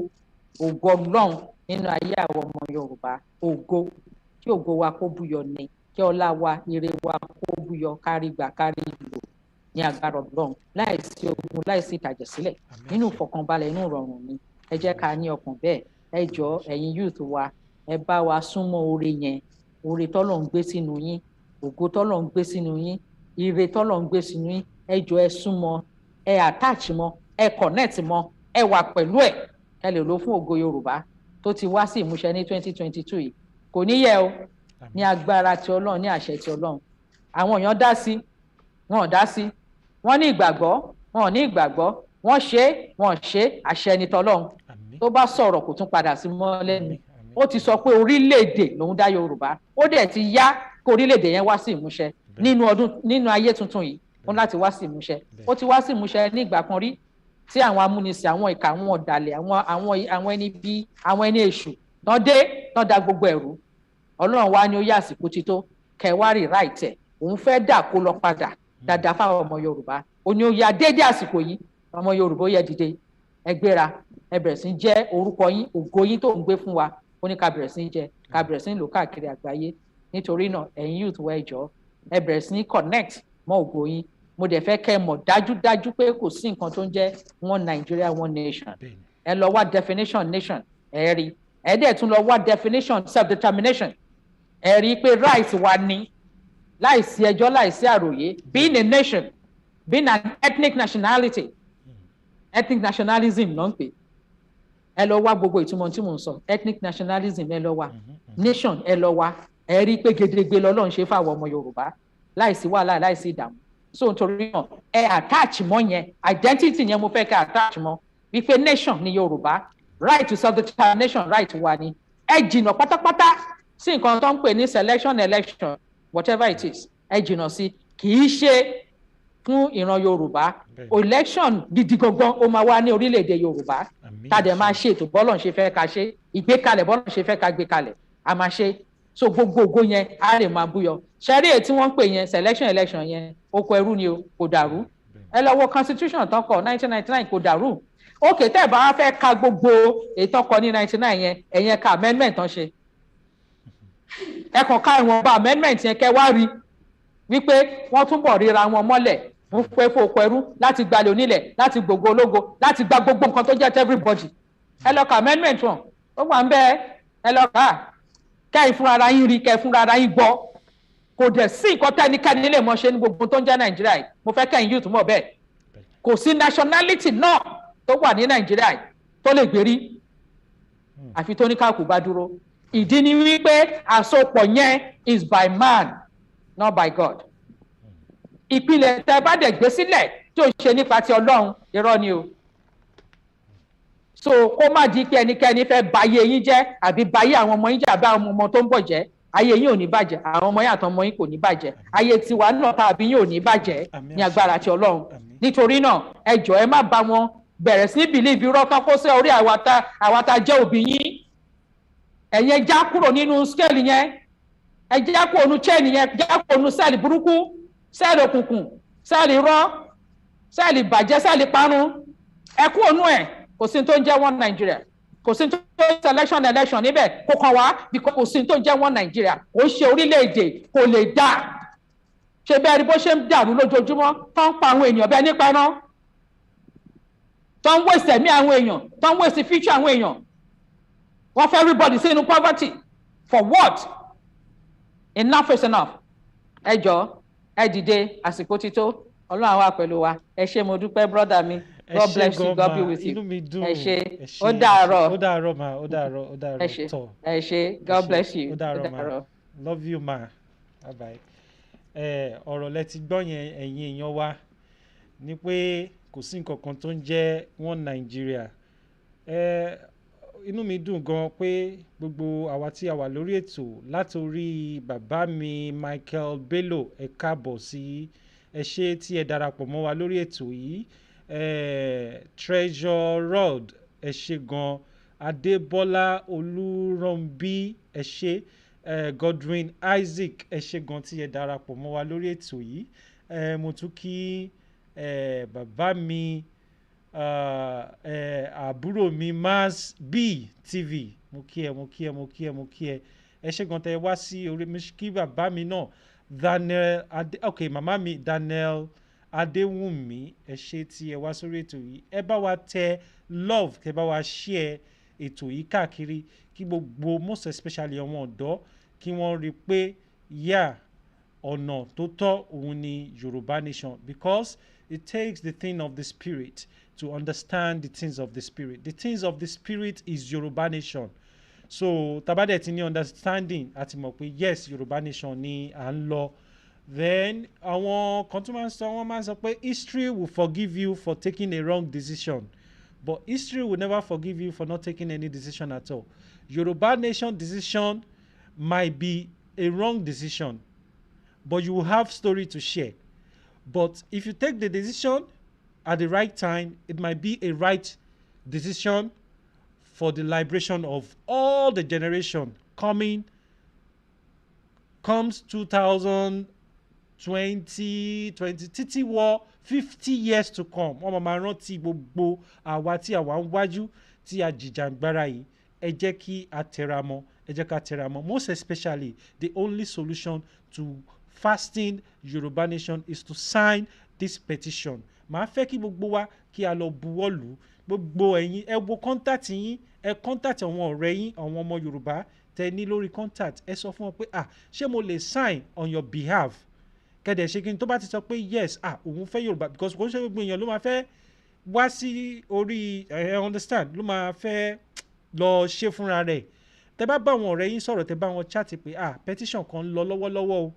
ògo Ọlọ́run nínú ayé àwọn ọmọ Yorùbá ògo kí ògo wa kó búyọ ni kí ọlá wa ire wa kó búyọ kárí gbà kárí lò ní agbára Ọlọ́run láìsí ogun láìsí ìtàjẹ̀sílẹ̀ nínú ìfọ̀kànbalẹ̀ inú ìrọ̀rùn ni ẹ jẹ́ ká ní ọkàn bẹ́ẹ̀ ẹ jọ̀ọ́ ẹ̀yin youth wa ẹ bá wa súnmọ́ oore yẹn oore tọ́lọ̀ ń gbé sínú yín ògo tọ́lọ̀ ń gbé sínú yín ire tọ́lọ̀ ń gbé sínú yín ẹ jọ̀ọ́ ẹ súnmọ́ ẹ attach mọ́ ẹ connect mọ́ ẹ wà pẹ̀lú ẹ ẹ lè lò fún ògo Yorùbá tó ti wá sí ìmúṣẹ ní 2022 yìí kò ní yẹ o ní agbára ti Ọlọ́run ní àṣẹ ti Ọlọ́run àwọn èèyàn dá sí wọn ò dá sí wọn ní ìgbàgbọ́ wọn ò ní ìgbàgbọ́ wọn ṣe àṣẹ ni tọlọ́run tó bá sọ̀rọ̀ kò tún padà sí mọ́ lẹ́nu ó ti sọ pé orílẹ̀-èdè lòun dá Yorùbá ó dẹ̀ ti yá kó orílẹ̀-èdè yẹn wá sí ìmúṣẹ nínú ayé tuntun yìí ó láti wá sí ìmúṣẹ ó ti wá sí ìmúṣẹ ní ìgbà kan rí tí àwọn amúnisìn àwọn ìkà àwọn ọ̀dàlẹ̀ àwọn ẹni bí àwọn ẹni èṣù tán dá gbogbo ẹ̀rú Ọlọ́run wá ní ó yá àsìkò ti tó kẹwàárì ráìtẹ̀ òun fẹ́ dà kó lọ padà dáadáa fáwọn ọmọ Yorùbá ó ní ó yá déédé àsìkò yìí ọmọ Yorùbá ó yẹ dìde ẹ gbéra ẹ bẹ̀rẹ̀ sí jẹ́ orúkọ yín ògo yín tó ń gbé fún wa ó ní ká bẹ̀rẹ̀ sí jẹ ká bẹ̀rẹ̀ sí lò káàkiri àgbáyé nítorí náà ẹ̀yin youth wa ẹ jọ̀ọ́ ẹ bẹ̀rẹ̀ sí connect mọ́ ògo yín mo dẹ̀ fẹ́ kẹ́ ẹ mọ̀ dájúdájú pé kò sí nǹkan tó ń jẹ́ one Nigeria one nation ẹ lọ wá definition nation ẹ rí ẹ dẹ̀ tún lọ wá definition self determination ẹ rí pé right wa ní láìsí ẹjọ́ láìsí àròyé being a nation being an ethnic nationality ethnic nationalism ló ń pè ẹ lọ wá gbogbo ìtumọ̀ tí mò ń sọ ethnic nationalism ẹ lọ wá nation ẹ lọ wá ẹ rí pé gedegbe lọ́lọ́run ṣe fáwọn ọmọ Yorùbá láìsí wàhálà láìsí ìdààmú so nítorí náà ẹ attach mọ́ yẹn identity yẹn mo fẹ́ kẹ́ attach mọ́ wípé nation ní Yorùbá right to self-determination right wa ni ẹ jìnnà pátápátá sí nǹkan tó ń pè ní selection election whatever it is ẹ jìnnà sí kì í ṣe fún ìran Yorùbá election gidi gangan ó máa wá ní orílẹ̀-èdè Yorùbá tàdé máa ṣe ètò bọ́lọ̀ ṣe fẹ́ ká ṣe ìgbékalẹ̀ bọ́lọ̀ ṣe fẹ́ ká gbé kalẹ̀ a máa ṣe so gbogbo ògo yẹn á lè máa búyọ ṣẹ́rí èyí tí wọ́n ń pè yẹn selection election yẹn oko ẹrú ni o kò dàrú ẹ lọ wo constitution tán kọ 1999 kò dàrú òkè tẹ́ ẹ̀ bá wá fẹ́ ka gbogbo ètò ọkọ ní 99 yẹn ẹ̀yẹn ka amendment tán ṣe ẹ kàn ká ìwọ̀nba amendment yẹn kẹ́ wá rí wípé wọ́n túbọ̀ ríra wọn mọ́lẹ̀ ń pẹ́ fòkò ẹrú láti gbalẹ̀ onílẹ̀ láti gbogbo ológo láti gba gbogbo nǹkan tó jẹ́ to everybody ẹ lọ ka amendment wọn ó wà ń bẹ́ẹ̀ ẹ lọ kà á kẹ́yìn fúnra ara yín rí kẹ́yìn fúnra ara yín gbọ́ kò dẹ̀ sí nǹkan tẹ́nikẹ́ni lè mọ̀ ṣe ní gbogbo tó ń jẹ́ Nàìjíríà yìí mo fẹ́ kẹ́yìn youth mọ̀ bẹ́ẹ̀ kò sí nationality náà tó wà ní Nàìjíríà yìí tó lè gbérí àfi tó ní káàkù bá dúró ìdí ni wípé àsopọ̀ yẹn is by man not by God ìpìlẹ̀ tẹ́ bá dẹ̀ gbé sílẹ̀ tí ò ṣe nípa ti Ọlọ́run irọ́ ni o. So kó má di pé ẹnikẹ́ni fẹ́ bayé yín jẹ́ àbí bayé àwọn ọmọ yín jẹ́ àbí àwọn ọmọ tó ń bọ̀ jẹ́, ayé yín ò ní bàjẹ́, àwọn ọmọ yín àtọmọ yín kò ní bàjẹ́, ayé tiwa náà tàbí yín ò ní bàjẹ́ ní agbára ti Ọlọ́run. Nítorí náà ẹ jọ̀ọ́ ẹ má bá wọn bẹ̀rẹ̀ sí bìlíìfì irọ́ kan kó sí orí àwa tá jẹ́ òbí yín. Ẹ̀yin já kúrò nínú scale yẹn, ẹ já kúrò nínú chain yẹn, já kúrò nínú sẹ́ẹ̀lì burúkú, sẹ́ẹ̀lì òkùnkùn, sẹ́ẹ̀lì irọ́, sẹ́ẹ̀lì bàjẹ́, sẹ́ẹ̀lì parun, ẹ kúrò nínú ẹ̀. Kò sí tó ń jẹ́ one Nigeria, kò sí tó ń jẹ́ election níbẹ̀, kò kàn wá because kò sí tó ń jẹ́ one Nigeria. Ó ń ṣe orílẹ̀-èdè kò lè dá. Ṣé bẹ́ẹ̀ ni bó ṣe ń dàrú lójoojúmọ́ tó ń pa àwọn èèyàn bẹ́ẹ̀ nípa iná, tó ń waste ẹ̀mí àwọn èèyàn, tó ń waste future àwọn èèyàn. Wọ́n fẹ́ everybody sínú poverty for what? Enough is enough. Ẹ jọ̀ọ́ ẹ dìde, àsìkò ti tó. Ọlọ́run á wà pẹ̀lú wa. Ẹ ṣé mo dúpẹ́ brother mi. God bless you, God be with you. Ẹ ṣé, ó dàárọ̀. Ó dàárọ̀ ma, ó dàárọ̀, ó dàárọ̀. Ẹ ṣé, God bless you. Ó dàárọ̀ ma, love you ma, bye bye. Ọ̀rọ̀ lẹ ti gbọ́ yẹn ẹ̀yin èèyàn wa ni pé kò sí nǹkan kan tó ń jẹ́ one Nigeria. Inú mi dùn gan pé gbogbo àwa tí a wà lórí ètò látòrí bàbá mi Michael Bello, ẹ káàbọ̀ sí, ẹ ṣé tí ẹ darapọ̀ mọ́ wa lórí ètò yìí. Treasure Road, ẹ ṣé gan. Adébọ́lá Olúrọ̀mbí, ẹ ṣé. Godwin Isaac, ẹ ṣé gan tí ẹ darapọ̀ mọ́ wa lórí ètò yìí. Mo tún kí bàbá mi àbúrò mi Mars B TV, mo kí ẹ, mo kí ẹ, mo kí ẹ, mo kí ẹ. Ẹ ṣé gan tẹ́ wá sí orí mi. Kí bàbá mi náà Daniel màmá mi Daniel Adéwùnmí, ẹ ṣé tí ẹ wá sórí ètò yìí. Ẹ bá wa tẹ love, kẹ bá wa share ètò yìí káàkiri kí gbogbo most especially àwọn ọ̀dọ́ kí wọ́n rí pé ọ̀nà tó tọ́ òun ni Yorùbá nation, because it takes the thing of the spirit to understand the things of the spirit. The things of the spirit is Yorùbá nation. So tabadẹ ti ní understanding àti mọ̀ pé yes Yorùbá nation ni à ń lọ. Then àwọn kan tó máa ń sọ, wọ́n máa ń sọ pé history will forgive you for taking a wrong decision, but history will never forgive you for not taking any decision at all. Yorùbá nation decision might be a wrong decision, but you will have story to share. But if you take the decision at the right time, it might be a right decision for the liberation of all the generation comes 2020 títí wọ 50 years to come. Wọ́n máa rántí gbogbo àwa tí àwa ń wájú tí a jìjàǹgbara yìí. Ẹ jẹ́ kí a tẹra mọ́, ẹ jẹ́ ká tẹra mọ́. Most especially the only solution to fasting Yorùbá nation is to sign this petition. Màá fẹ́ kí gbogbo wa kí a lọ buwọ́lù. Gbogbo ẹ̀yin ẹ wo contact yín, ẹ contact àwọn ọ̀rẹ́ yín, àwọn ọmọ Yorùbá tẹ ní lórí contact. Ẹ sọ fún wọn pé ṣé mo lè sign on your behalf? Kẹ̀dẹ̀ ṣe kí n tó bá ti sọ pé yes òun fẹ́ Yorùbá, because kò ń ṣe gbogbo èèyàn ló máa fẹ́ wá sí orí understand, ló máa fẹ́ lọ ṣe fúnra rẹ̀. Tẹ bá bá àwọn ọ̀rẹ́ yín sọ̀rọ̀, tẹ bá wọn chat pé petition kan ń lọ lọ́wọ́lọ́wọ́ o,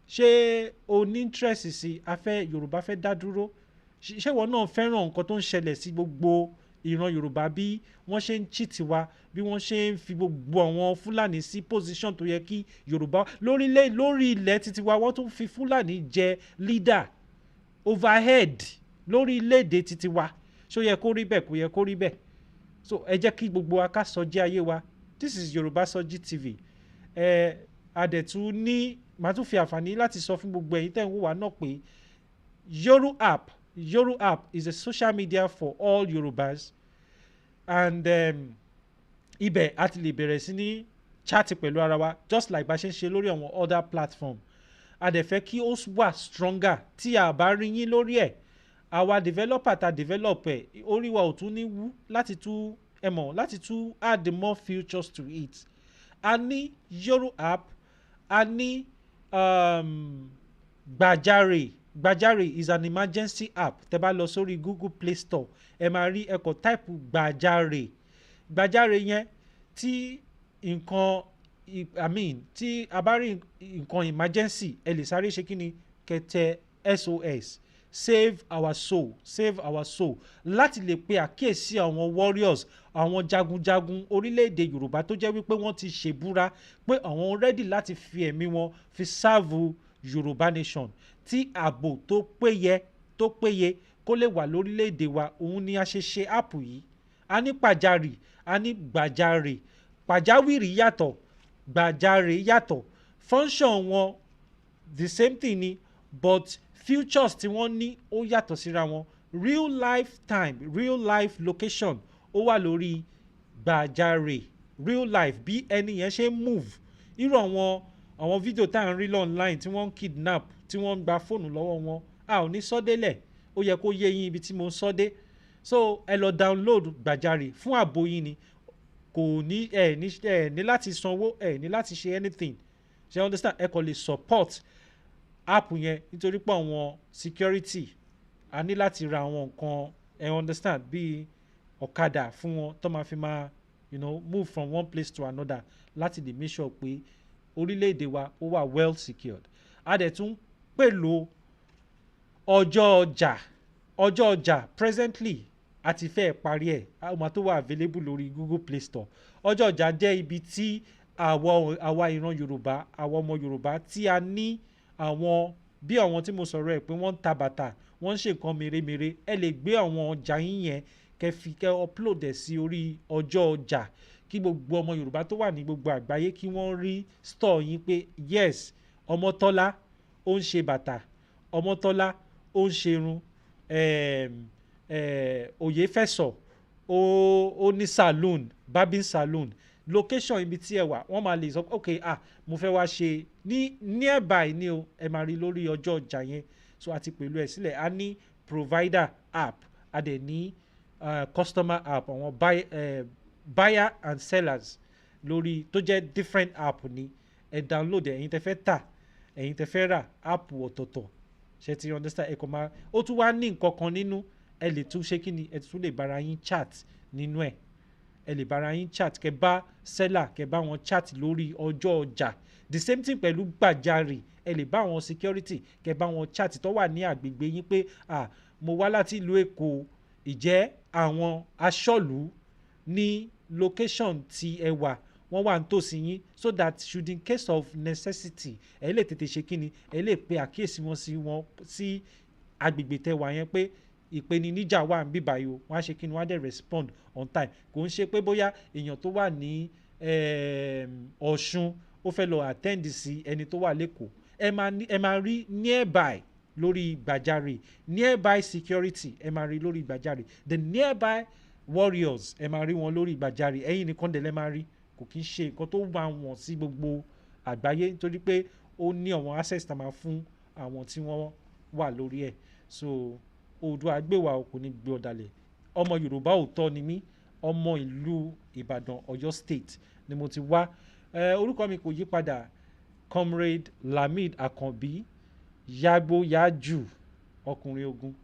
ṣé o ní interest sí afẹ́ Yorùbá fẹ́ dá dúró? Ṣé ìwọ náà fẹ́ràn nǹkan tó ń ṣẹlẹ̀ sí gbogbo ìran Yorùbá, bí wọ́n ṣe ń cheat wa, bí wọ́n ṣe ń fi gbogbo àwọn Fúlàní sí position tó yẹ kí Yorùbá lórí ilẹ̀ títí wa, wọ́n tún fi Fúlàní jẹ leader overhead lórí ilẹ̀-èdè títí wa. Ṣó yẹ kó rí bẹ́ẹ̀? Kò yẹ kó rí bẹ́ẹ̀. So ẹ jẹ́ kí gbogbo wa ká sọjí ayé wa. This is Yorùbá Sọjí TV. Adẹ̀tú ní màá tún fi àǹfààní láti sọ fún gbogbo ẹ̀yin tẹ́ ń wò wá náà pé Yoru app is a social media for all Yorubas, and ibẹ̀ a ti lè bẹ̀rẹ̀ sí ní chat pẹ̀lú ara wa just like bá ṣe ń ṣe lórí àwọn other platform. A dẹ̀ fẹ́ kí ó wà stronger. Tí a bá rí yín lórí ẹ̀, àwa developer ta develop ẹ̀, orí wa ò tún ní wú láti tún add more features to it. A ní Yoru app, a ní Gbàjáre is an emergency app. Tẹ́ bá lọ sórí Google Play Store, ẹ máa rí ẹ̀kọ́ type Gbàjáre yẹn tí tí a bá rí nǹkan emergency, ẹ lè sáré ṣe kí ni, kẹtẹ SOS save our soul, save our soul, láti lè pe àkíyèsí àwọn warriors, àwọn jagunjagun orílẹ̀-èdè Yorùbá tó jẹ́ wípé wọ́n ti ṣèbúra pé àwọn ready láti fi ẹ̀mí wọn fi serve Yorùbá nation, tí ààbò tó péye kó lè wà lórílẹ̀-èdè wa. Òun ni a ṣe app yìí. A ní pàjáwìrì, a ní gbàjarè. Pàjáwìrì yàtọ̀, gbàjarè yàtọ̀. Function wọn the same thing ni, but futures tí wọ́n ní ó yàtọ̀ síra wọn. Real life time, real life location ó wà lórí gbàjarè. Real life bí ẹni yẹn ṣe move. Irú àwọn fídíò tá à ń rí online tí wọ́n ń kidnap, tí wọ́n ń gba fóònù lọ́wọ́ wọn, a ò ní sọ́délẹ̀. Ó yẹ kó yé yín ibi tí mo ń sọ́dé. So ẹ lọ download gbàjarè fún ààbò yín ni. Kò ní ní láti sanwó, ní láti ṣe anything. Ṣé you understand? Ẹ kò lè support app yẹn nítorí pé àwọn security a ní láti ra àwọn nǹkan, ẹ understand, bíi ọ̀kadà fún wọn tó máa fi máa move from one place to another láti lè make sure pé orílẹ̀-èdè wa ó wà well secured. A dẹ̀ tún pèlò ọjọ́ ọjà presently a ti fẹ́ parí ẹ̀, àwọn tó wà available lórí Google Play Store. Ọjọ́ ọjà jẹ́ ibi tí àwa ìran Yorùbá, àwa ọmọ Yorùbá tí a ní àwọn bí àwọn tí mo sọ̀rọ̀ ẹ̀ pé wọ́n ń ta bàtà, wọ́n ń ṣe nǹkan mèremère. Ẹ lè gbé àwọn ọjà yín yẹn kẹ́ upload ẹ̀ sí orí ọjọ́ ọjà kí gbogbo ọmọ Yorùbá tó wà ní gbogbo àgbáyé kí wọ́n rí store yín pé yes, Ọmọ́tọ́lá ó ń ṣe bàtà, Ọmọ́tọ́lá ó ń ṣerun, Oyèfẹ̀sọ̀ ó ní saloon, barbing saloon. Location ibi tí ẹ wà wọ́n máa lè sọ ok, mo fẹ́ wá ṣe ní nearby ni o, ẹ máa rí lórí ọjọ́ ọjà yẹn. So àti pẹ̀lú ẹ̀ sílẹ̀, a ní provider app, a dẹ̀ ní customer app, àwọn buyer and sellers lórí tó jẹ́ different app ni. Ẹ download ẹ̀yin tẹ́ fẹ́ tà, ẹ̀yin tẹ́ fẹ́ rà, app ọ̀tọ̀ọ̀tọ̀. Ṣé ti understand? Ẹ kò máa, ó tún wá ní nǹkan kan nínú. Ẹ lè tún ṣe kíni, ẹ tún lè bára yín chat nínú ẹ̀. Ẹ lè bára yín chat, kẹ́ bá seller, kẹ́ bá wọn chat lórí ọjọ́ ọjà. The same thing pẹ̀lú gbàjarè. Ẹ lè bá àwọn security, kẹ́ bá wọn chat tó wà ní àgbègbè yín pé mo wá láti ìlú Èkó, ìjẹ́ àwọn aṣọ́lú ní location tí ẹ wà wọ́n wà nítòsí yín, so that should in case of necessity ẹ lè tètè ṣe kíni, ẹ lè pe àkíyèsí wọn sí agbègbè tẹ́ wà yẹn pé ìpèníjà wà ń bíbá yìí o. Wọ́n á ṣe kíni, wọ́n á dẹ̀ respond on time. Kò ń ṣe pé bóyá èèyàn tó wà ní Ọ̀ṣun ó fẹ́ lọ attend sí ẹni tó wà lÉkòó. Ẹ máa rí nearby lórí gbàjarè, nearby security ẹ máa rí lórí gbàjarè, the nearby warriors ẹ máa rí wọn lórí gbàjarè. Ẹ̀yin nìkan dẹ̀ lẹ́ máa rí. Kò kí ń ṣe nǹkan tó máa wọ̀n sí gbogbo àgbáyé nítorí pé ó ní àwọn access tá máa fún àwọn tí wọ́n wà lórí ẹ̀. So Oòduà gbè wá, kò ní gbé ọ̀dàlẹ̀. Ọmọ Yorùbá òótọ́ ni mí, ọmọ ìlú Ìbàdàn, Ọ̀yọ́ state ni mo ti wá. Orúkọ mi kò yí padà, Comrade Lamid Akanbi, Yagbo Yaju, ọkùnrin ogun.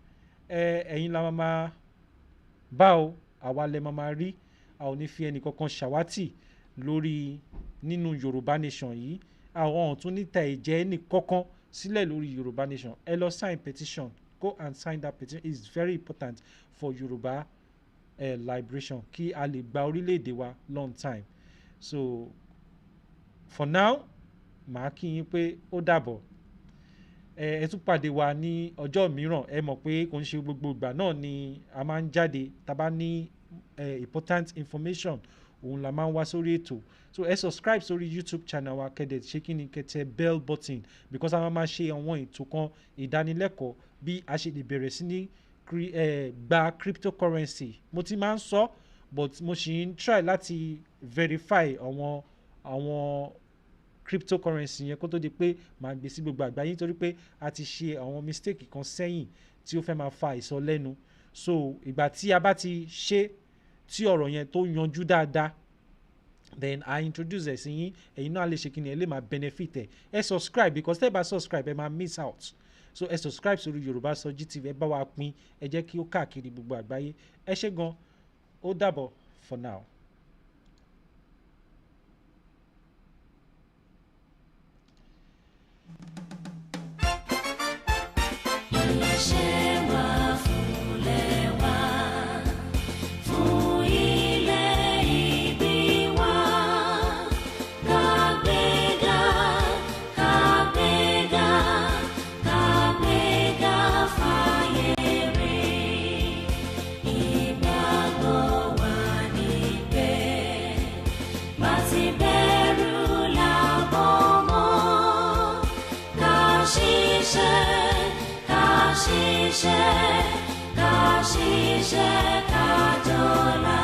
Ẹ̀yin la máa bá o, àwa lẹ máa rí. A ò ní fi ẹnì kankan ṣàwátì nínú Yorùbá nation yìí. Àwọn ọ̀tún níta ẹ̀jẹ̀ ẹnì kankan sílẹ̀ lórí Yorùbá nation. Ẹ lọ sign petition, go and sign that petition. It's very important for Yorùbá liberation, kí a lè gba orílẹ̀-èdè wa long time. So for now, màá kí yín pé ó dàbọ̀. Ẹ tún pàdé wa ní ọjọ́ mìíràn. Ẹ mọ̀ pé kò ń ṣe gbogbo ìgbà náà ni a máa ń jáde. Tá bá ní important information, òun la máa ń wá sórí ètò. So ẹ subscribe sórí YouTube channel wa, kẹ́dẹ̀ ṣe kí ni, kẹ́tẹ̀ bell button, because a máa ṣe àwọn ètò kan ìdánilẹ́kọ̀ọ́ bí a ṣe lè bẹ̀rẹ̀ sí ní gba cryptocurrency. Mo ti máa ń sọ, but mo ṣì ń try láti verify àwọn cryptocurrency yẹn kó tó di pé màá gbé sí gbogbo àgbáyé, nítorí pé a ti ṣe àwọn mistake kan sẹ́yìn tí ó fẹ́ máa fa ìsọlẹ́nu. So ìgbà tí a bá ti ṣe tí ọ̀rọ̀ yẹn tó yanjú dáadáa, then I introduce ẹ̀ sí yín, ẹ̀yin náà lè ṣe kí ni, ẹ lè máa benefit ẹ̀. Ẹ subscribe, because tẹ́ bá subscribe ẹ máa miss out. So ẹ subscribe sórí Yorùbá Sọ́jí TV, ẹ bá wa pín, ẹ jẹ́ kí ó káàkiri gbogbo àgbáyé. Ẹ ṣé gan, ó dàbọ̀ for now. Share. ṣiṣẹ́ ká dọ́là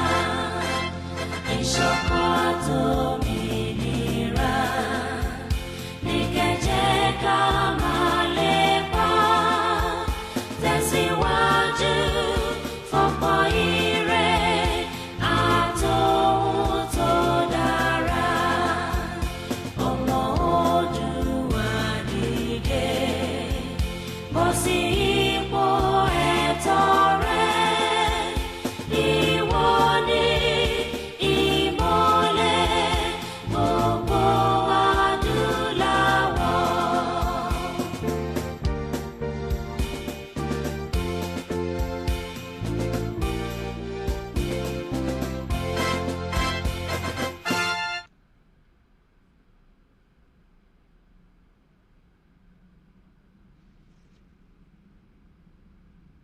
ìṣọ̀kan tó